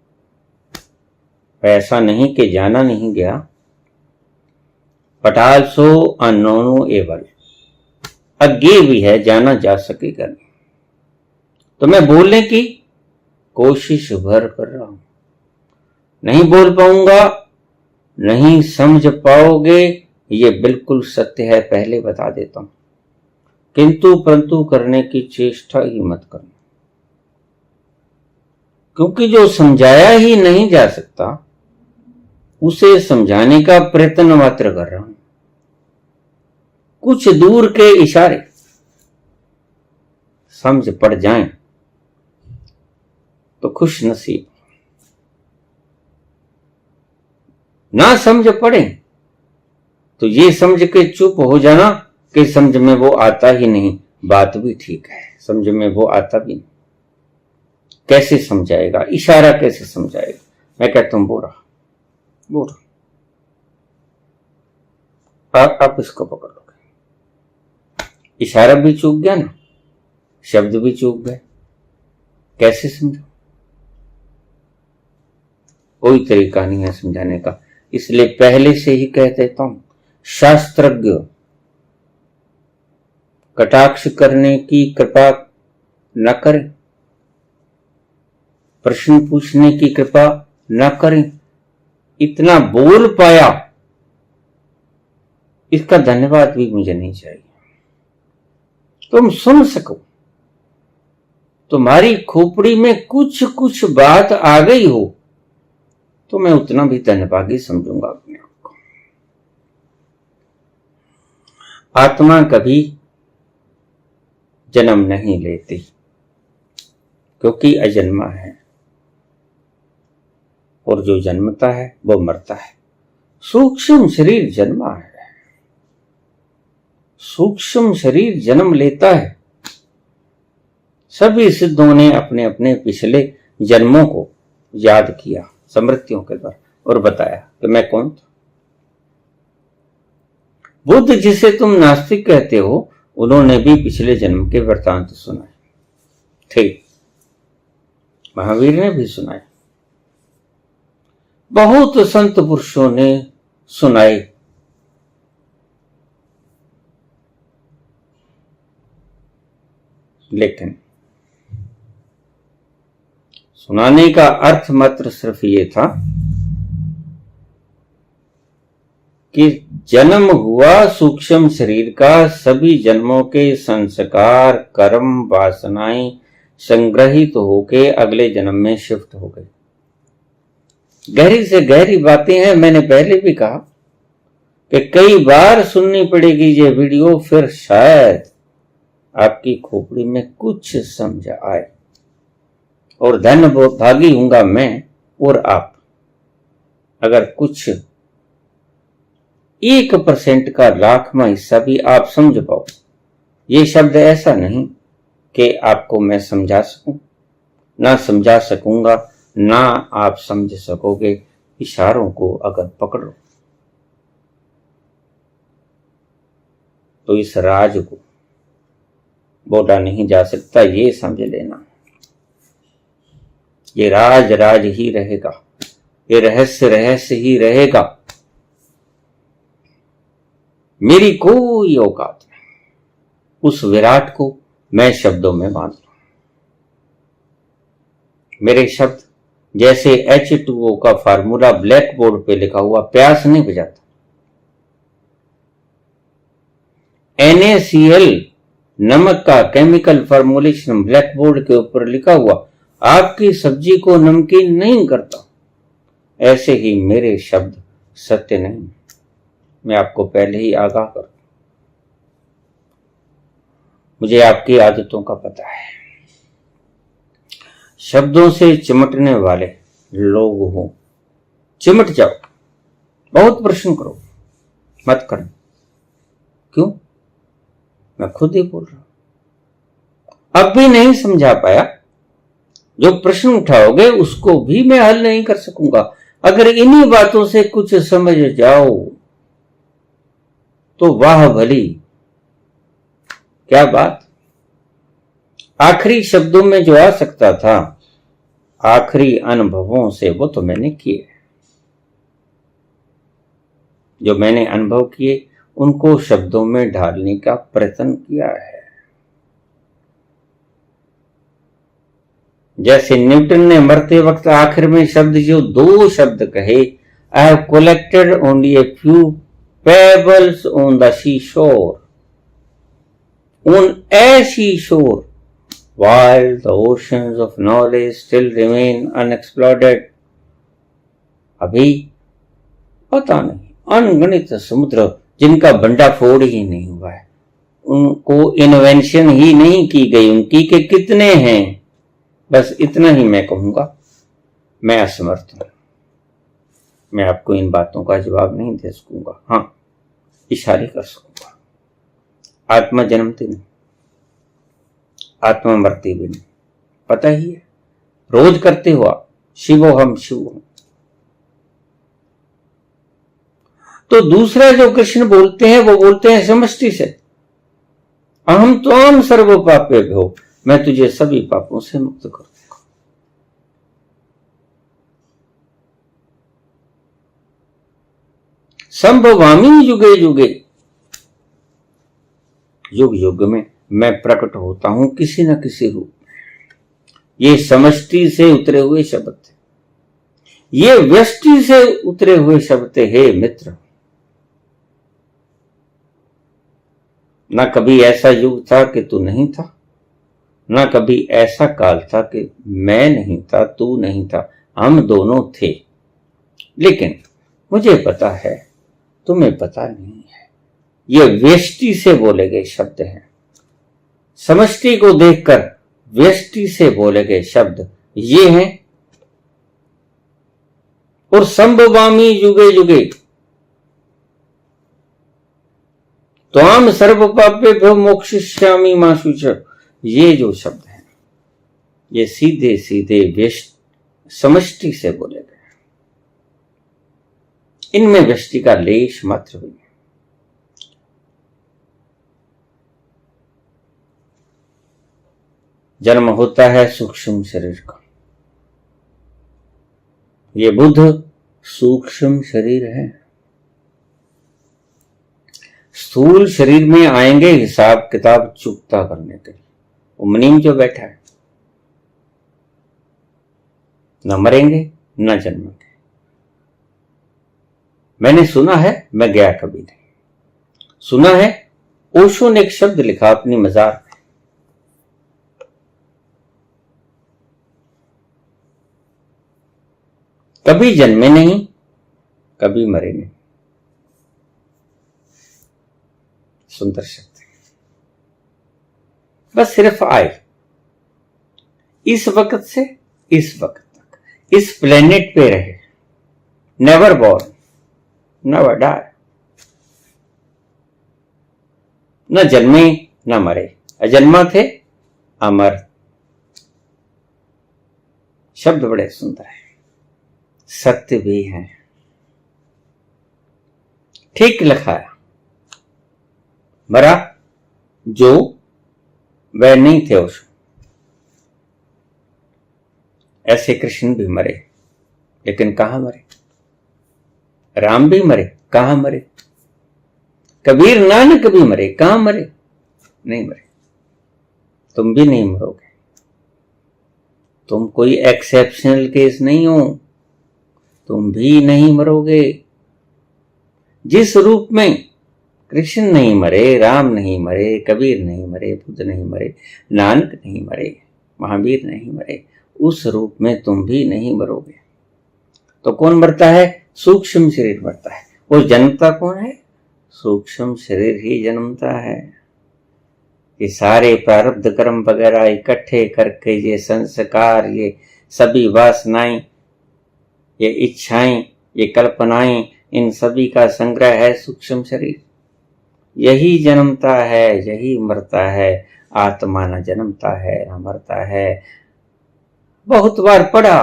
ऐसा नहीं कि जाना नहीं गया, बट आल्सो अननोएबल, अज्ञेय भी है, जाना जा सकेगा नहीं। तो मैं बोलने की कोशिश भर कर रहा हूं। नहीं बोल पाऊंगा, नहीं समझ पाओगे, ये बिल्कुल सत्य है, पहले बता देता हूं। किंतु परंतु करने की चेष्टा ही मत करना, क्योंकि जो समझाया ही नहीं जा सकता उसे समझाने का प्रयत्न मात्र कर रहा हूं। कुछ दूर के इशारे समझ पड़ जाएं तो खुश नसीब, ना समझ पड़े तो ये समझ के चुप हो जाना कि समझ में वो आता ही नहीं। बात भी ठीक है, समझ में वो आता भी नहीं, कैसे समझाएगा, इशारा कैसे समझाएगा। मैं कहता हूं बोरा बोरा, आप इसको पकड़ लोगे, इशारा भी चूक गया ना, शब्द भी चूक गए, कैसे समझो। कोई तरीका नहीं है समझाने का, इसलिए पहले से ही कह देता हूं, शास्त्रज्ञ कटाक्ष करने की कृपा न करें, प्रश्न पूछने की कृपा न करें। इतना बोल पाया इसका धन्यवाद भी मुझे नहीं चाहिए। तुम सुन सको, तुम्हारी खोपड़ी में कुछ कुछ बात आ गई हो तो मैं उतना भी धन्यवादी समझूंगा अपने आप को। आत्मा कभी जन्म नहीं लेती क्योंकि अजन्मा है, और जो जन्मता है वो मरता है। सूक्ष्म शरीर जन्मा है, सूक्ष्म शरीर जन्म लेता है। सभी सिद्धों ने अपने अपने पिछले जन्मों को याद किया स्मृतियों के द्वारा और बताया कि मैं कौन था। बुद्ध जिसे तुम नास्तिक कहते हो, उन्होंने भी पिछले जन्म के वृत्तांत सुनाए थे, महावीर ने भी सुनाए, बहुत संत पुरुषों ने सुनाए। लेकिन सुनाने का अर्थ मात्र सिर्फ ये था कि जन्म हुआ सूक्ष्म शरीर का, सभी जन्मों के संस्कार कर्म वासनाएं संग्रहित होके अगले जन्म में शिफ्ट हो गए। गहरी से गहरी बातें हैं। मैंने पहले भी कहा कि कई बार सुननी पड़ेगी ये वीडियो, फिर शायद आपकी खोपड़ी में कुछ समझ आए। और धन्य भागी हूंगा मैं और आप, अगर कुछ 1% का लाखवां हिस्सा भी आप समझ पाओ। ये शब्द ऐसा नहीं कि आपको मैं समझा सकूं, ना समझा सकूंगा, ना आप समझ सकोगे। इशारों को अगर पकड़ो तो इस राज को बोला नहीं जा सकता, ये समझ लेना। ये राज राज ही रहेगा, ये रहस्य रहस्य ही रहेगा। मेरी कोई औकात नहीं उस विराट को मैं शब्दों में बांध लूं। मेरे शब्द जैसे H2O का फार्मूला ब्लैक बोर्ड पे लिखा हुआ प्यास नहीं बुझाता। NaCl नमक का केमिकल फार्मूलेशन ब्लैक बोर्ड के ऊपर लिखा हुआ आपकी सब्जी को नमकीन नहीं करता। ऐसे ही मेरे शब्द सत्य नहीं, मैं आपको पहले ही आगाह कर, मुझे आपकी आदतों का पता है। शब्दों से चिमटने वाले लोग हो, चिमट जाओ, बहुत प्रश्न करो, मत करो। क्यों? मैं खुद ही बोल रहा हूं। अब भी नहीं समझा पाया, जो प्रश्न उठाओगे उसको भी मैं हल नहीं कर सकूंगा। अगर इन्हीं बातों से कुछ समझ जाओ तो वाह भली, क्या बात। आखिरी शब्दों में जो आ सकता था, आखिरी अनुभवों से वो तो मैंने किए। जो मैंने अनुभव किए उनको शब्दों में ढालने का प्रयत्न किया है। जैसे न्यूटन ने मरते वक्त आखिर में शब्द जो 2 शब्द कहे, I have collected only a few pebbles on the sea shore, on ए सी शोर, while the oceans of knowledge still remain unexplored. अभी पता नहीं अनगणित समुद्र जिनका भंडाफोड़ ही नहीं हुआ है, उनको इन्वेंशन ही नहीं की गई उनकी कि कितने हैं। बस इतना ही मैं कहूंगा, मैं असमर्थ हूं, मैं आपको इन बातों का जवाब नहीं दे सकूंगा। हाँ, इशारे कर सकूंगा। आत्मा जन्मती नहीं, आत्मा मरती भी नहीं, पता ही है, रोज करते हो आप, शिवो हम शिव हम। तो दूसरा जो कृष्ण बोलते हैं वो बोलते हैं समष्टि से, अहम त्वाम सर्व पापे भो, मैं तुझे सभी पापों से मुक्त करूंगा। संभवामी युगे युगे, युग युग में मैं प्रकट होता हूं किसी न किसी रूप में। ये समष्टि से उतरे हुए शब्द थे, ये व्यष्टि से उतरे हुए शब्द थे। हे मित्र, ना कभी ऐसा युग था कि तू नहीं था, ना कभी ऐसा काल था कि मैं नहीं था, तू नहीं था, हम दोनों थे। लेकिन मुझे पता है, तुम्हें पता नहीं है। ये व्यष्टि से बोले गए शब्द हैं, समष्टि को देखकर व्यष्टि से बोले गए शब्द ये हैं। और संभवामी युगे युगे, त्वाम सर्व पापेभ्यो मोक्षयिष्यामि मा शुचः, ये जो शब्द हैं ये सीधे सीधे समष्टि से बोले गए, इनमें व्यष्टि का लेश मात्र भी। जन्म होता है सूक्ष्म शरीर का, ये बुद्ध सूक्ष्म शरीर है। स्थूल शरीर में आएंगे हिसाब किताब चुकता करने के लिए। वो मुनीम जो बैठा है, न मरेंगे न जन्मेंगे। मैंने सुना है, मैं गया कभी नहीं। सुना है ओशो ने एक शब्द लिखा अपनी मजार में, कभी जन्मे नहीं, कभी मरे नहीं। सुंदर शब्द, बस सिर्फ आए, इस वक्त से इस वक्त तक इस प्लेनेट पे रहे, नेवर बॉर्न नेवर डाई, न जन्मे न मरे, अजन्मा थे, अमर। शब्द बड़े सुंदर है, सत्य भी है, ठीक लिखा है। मरा जो वह नहीं थे ओशो, ऐसे कृष्ण भी मरे, लेकिन कहां मरे? राम भी मरे, कहां मरे? कबीर नानक भी मरे, कहां मरे? नहीं मरे। तुम भी नहीं मरोगे, तुम कोई एक्सेप्शनल केस नहीं हो, तुम भी नहीं मरोगे। जिस रूप में कृष्ण नहीं मरे, राम नहीं मरे, कबीर नहीं मरे, बुद्ध नहीं मरे, नानक नहीं मरे, महावीर नहीं मरे, उस रूप में तुम भी नहीं मरोगे। तो कौन मरता है? सूक्ष्म शरीर मरता है। और जन्मता कौन है? सूक्ष्म शरीर ही जन्मता है। ये सारे प्रारब्ध कर्म वगैरह इकट्ठे करके ये संस्कार, ये सभी वासनाएं, ये इच्छाएं, ये कल्पनाएं, इन सभी का संग्रह है सूक्ष्म शरीर। यही जन्मता है, यही मरता है। आत्मा न जन्मता है न मरता है। बहुत बार पढ़ा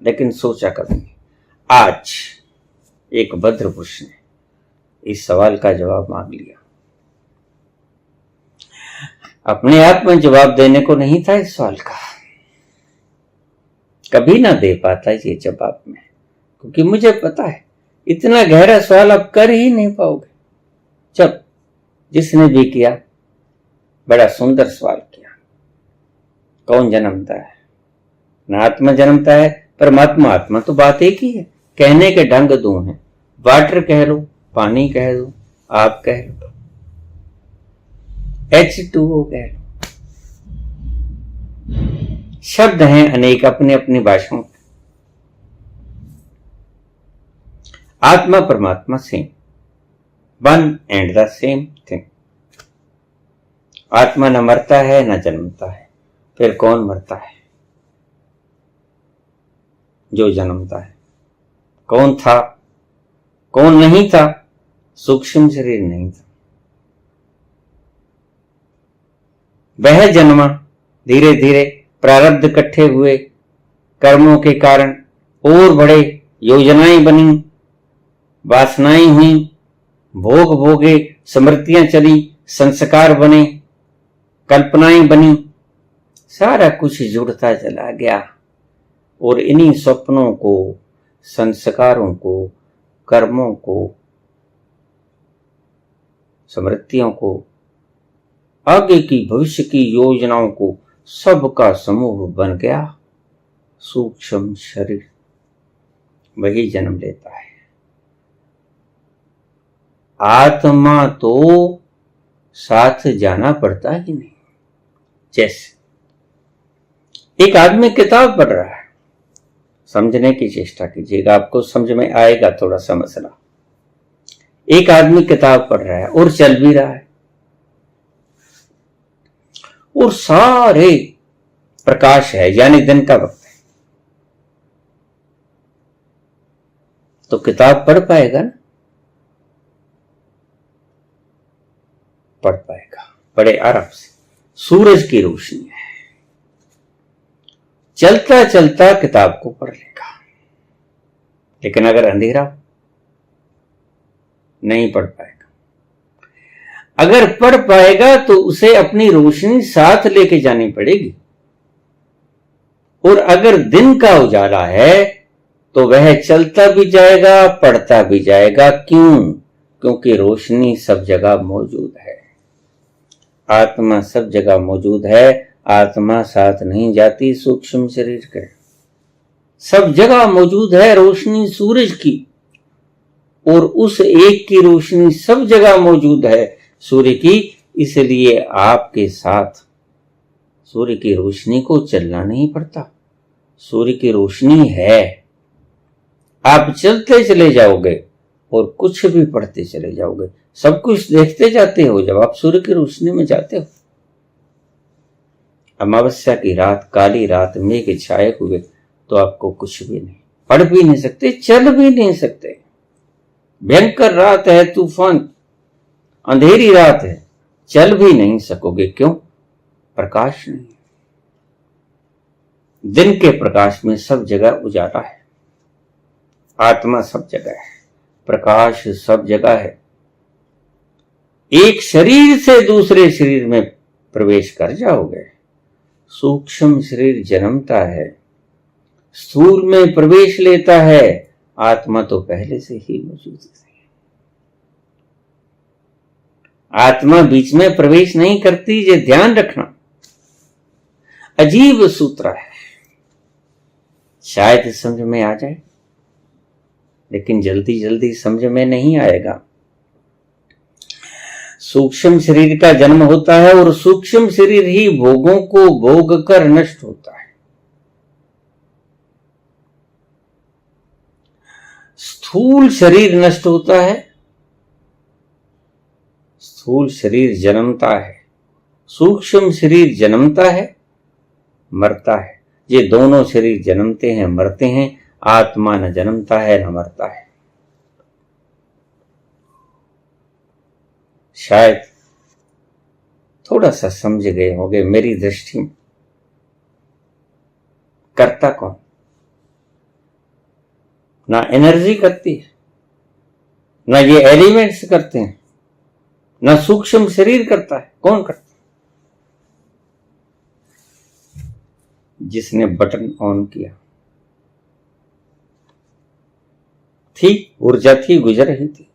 लेकिन सोचा कभी। आज एक भद्र पुरुष ने इस सवाल का जवाब मांग लिया। अपने आप में जवाब देने को नहीं था इस सवाल का, कभी ना दे पाता ये जवाब में, क्योंकि मुझे पता है इतना गहरा सवाल आप कर ही नहीं पाओगे। जब जिसने भी किया बड़ा सुंदर सवाल किया, कौन जन्मता है? न आत्मा जन्मता है परमात्मा आत्मा तो बात एक ही है, कहने के ढंग दो हैं। वाटर कह लो, पानी कह दो, आप कह लो, H2O कह लो, शब्द हैं अनेक अपने अपनी भाषाओं। आत्मा परमात्मा same, one and the same thing. आत्मा न मरता है न जन्मता है, फिर कौन मरता है? जो जन्मता है। कौन था, कौन नहीं था? सूक्ष्म शरीर नहीं था, वह जन्मा। धीरे धीरे प्रारब्ध इकट्ठे हुए, कर्मों के कारण और बड़े, योजनाएं बनी, वासनाएं हुई, भोग भोगे, स्मृतियां चली, संस्कार बने, कल्पनाएं बनी, सारा कुछ जुड़ता चला गया। और इन्हीं स्वप्नों को, संस्कारों को, कर्मों को, स्मृतियों को, आगे की भविष्य की योजनाओं को सबका समूह बन गया सूक्ष्म शरीर। वही जन्म लेता है। आत्मा तो साथ जाना पड़ता ही नहीं। जैसे एक आदमी किताब पढ़ रहा है, समझने की चेष्टा कीजिएगा, आपको समझ में आएगा थोड़ा सा मसला। एक आदमी किताब पढ़ रहा है और चल भी रहा है, और सारे प्रकाश है, यानी दिन का वक्त है, तो किताब पढ़ पाएगा ना? पढ़ पाएगा बड़े आराम से। सूरज की रोशनी है, चलता चलता किताब को पढ़ लेगा। लेकिन अगर अंधेरा हो, नहीं पढ़ पाएगा। अगर पढ़ पाएगा तो उसे अपनी रोशनी साथ लेके जानी पड़ेगी। और अगर दिन का उजाला है तो वह चलता भी जाएगा, पढ़ता भी जाएगा। क्यों? क्योंकि रोशनी सब जगह मौजूद है। आत्मा सब जगह मौजूद है, आत्मा साथ नहीं जाती सूक्ष्म शरीर के। सब जगह मौजूद है रोशनी सूरज की, और उस एक की रोशनी सब जगह मौजूद है सूर्य की। इसलिए आपके साथ सूर्य की रोशनी को चलना नहीं पड़ता, सूर्य की रोशनी है। आप चलते चले जाओगे और कुछ भी पढ़ते चले जाओगे, सब कुछ देखते जाते हो जब आप सूर्य की रोशनी में जाते हो। अमावस्या की रात, काली रात, मेघ छाए हुए, तो आपको कुछ भी नहीं, पढ़ भी नहीं सकते, चल भी नहीं सकते। भयंकर रात है, तूफान, अंधेरी रात है, चल भी नहीं सकोगे। क्यों? प्रकाश नहीं। दिन के प्रकाश में सब जगह उजाला है। आत्मा सब जगह है, प्रकाश सब जगह है। एक शरीर से दूसरे शरीर में प्रवेश कर जाओगे। सूक्ष्म शरीर जन्मता है, स्थूल में प्रवेश लेता है, आत्मा तो पहले से ही मौजूद है। आत्मा बीच में प्रवेश नहीं करती, ये ध्यान रखना। अजीब सूत्र है, शायद समझ में आ जाए, लेकिन जल्दी जल्दी समझ में नहीं आएगा। सूक्ष्म शरीर का जन्म होता है और सूक्ष्म शरीर ही भोगों को भोग कर नष्ट होता है। स्थूल शरीर नष्ट होता है, स्थूल शरीर जन्मता है, सूक्ष्म शरीर जन्मता है, मरता है। ये दोनों शरीर जन्मते हैं, मरते हैं। आत्मा न जन्मता है न मरता है। शायद थोड़ा सा समझ गए होंगे मेरी दृष्टि में। करता कौन? ना एनर्जी करती है, ना ये एलिमेंट्स करते हैं, ना सूक्ष्म शरीर करता है। कौन करता है? जिसने बटन ऑन किया, थी ऊर्जा थी, गुजर रही थी।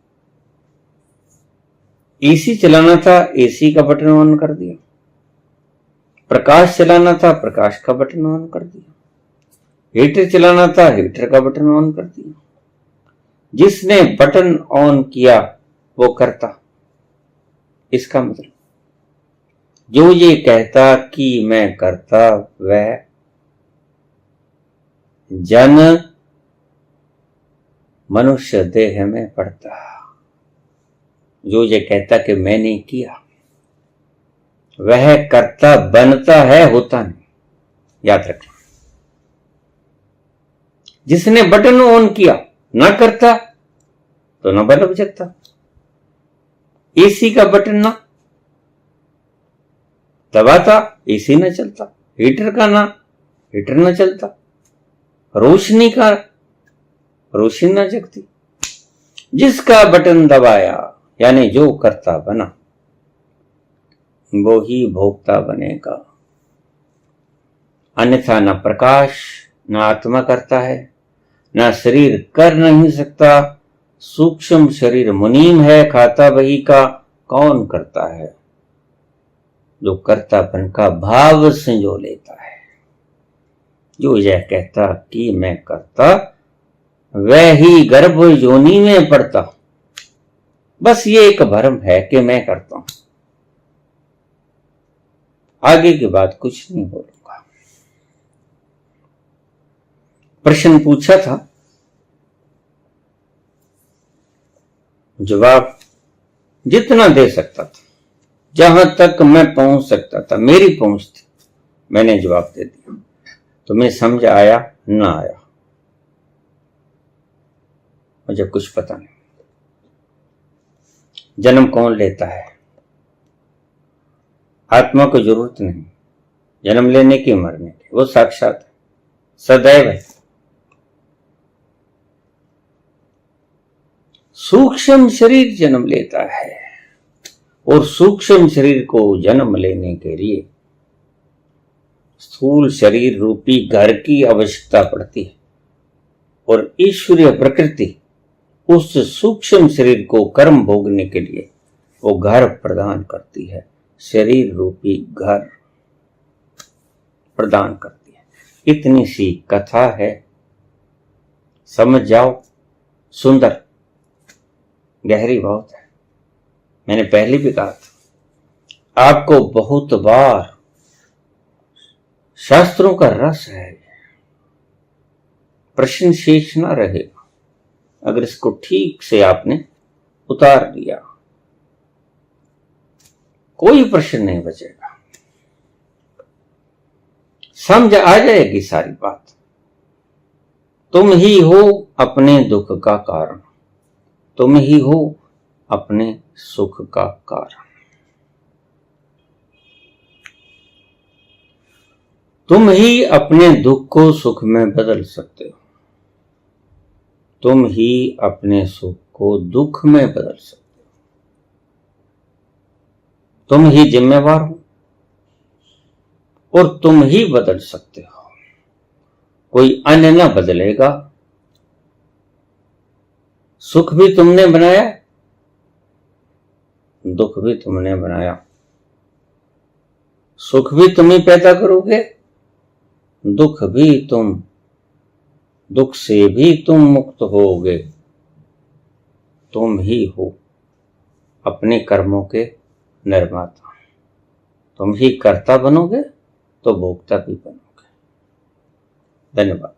एसी चलाना था, एसी का बटन ऑन कर दिया। प्रकाश चलाना था, प्रकाश का बटन ऑन कर दिया। हीटर चलाना था, हीटर का बटन ऑन कर दिया। जिसने बटन ऑन किया वो करता। इसका मतलब जो ये कहता कि मैं करता, वह जन मनुष्य देह में पड़ता। जो ये कहता कि मैंने किया, वह करता बनता है, होता नहीं। याद रखना। जिसने बटन ऑन किया ना करता तो ना बल्ब जगता। एसी का बटन ना दबाता, एसी ना चलता। हीटर का ना हीटर ना चलता। रोशनी का रोशनी ना जगती। जिसका बटन दबाया यानी जो करता बना, वो ही भोक्ता बनेगा। अन्यथा न प्रकाश न आत्मा करता है, न शरीर कर नहीं सकता। सूक्ष्म शरीर मुनीम है, खाता वही का कौन करता है। जो कर्तापन का भाव संजो लेता है। जो यह कहता कि मैं करता, वह ही गर्भ योनि में पड़ता। बस ये एक भ्रम है कि मैं करता हूं। आगे की बात कुछ नहीं बोलूंगा। प्रश्न पूछा था, जवाब जितना दे सकता था, जहां तक मैं पहुंच सकता था, मेरी पहुंच थी, मैंने जवाब दे दिया। तुम्हें समझ आया ना आया मुझे कुछ पता नहीं। जन्म कौन लेता है? आत्मा को जरूरत नहीं जन्म लेने की, मरने की। वो साक्षात है, सदैव है। सूक्ष्म शरीर जन्म लेता है और सूक्ष्म शरीर को जन्म लेने के लिए स्थूल शरीर रूपी घर की आवश्यकता पड़ती है। और ईश्वरीय प्रकृति उस सूक्ष्म शरीर को कर्म भोगने के लिए वो घर प्रदान करती है। शरीर रूपी घर प्रदान करती है। इतनी सी कथा है, समझ जाओ। सुंदर, गहरी बहुत है। मैंने पहले भी कहा था, आपको बहुत बार शास्त्रों का रस है, प्रश्न शेष ना रहेगा अगर इसको ठीक से आपने उतार लिया। कोई प्रश्न नहीं बचेगा, समझ आ जाएगी सारी बात। तुम ही हो अपने दुख का कारण, तुम ही हो अपने सुख का कारण। तुम ही अपने दुख को सुख में बदल सकते हो, तुम ही अपने सुख को दुख में बदल सकते हो। तुम ही जिम्मेवार हो और तुम ही बदल सकते हो, कोई अन्य ना बदलेगा। सुख भी तुमने बनाया, दुख भी तुमने बनाया। सुख भी तुम ही पैदा करोगे, दुख से भी तुम मुक्त होगे। तुम ही हो अपने कर्मों के निर्माता। तुम ही कर्ता बनोगे तो भोक्ता भी बनोगे। धन्यवाद।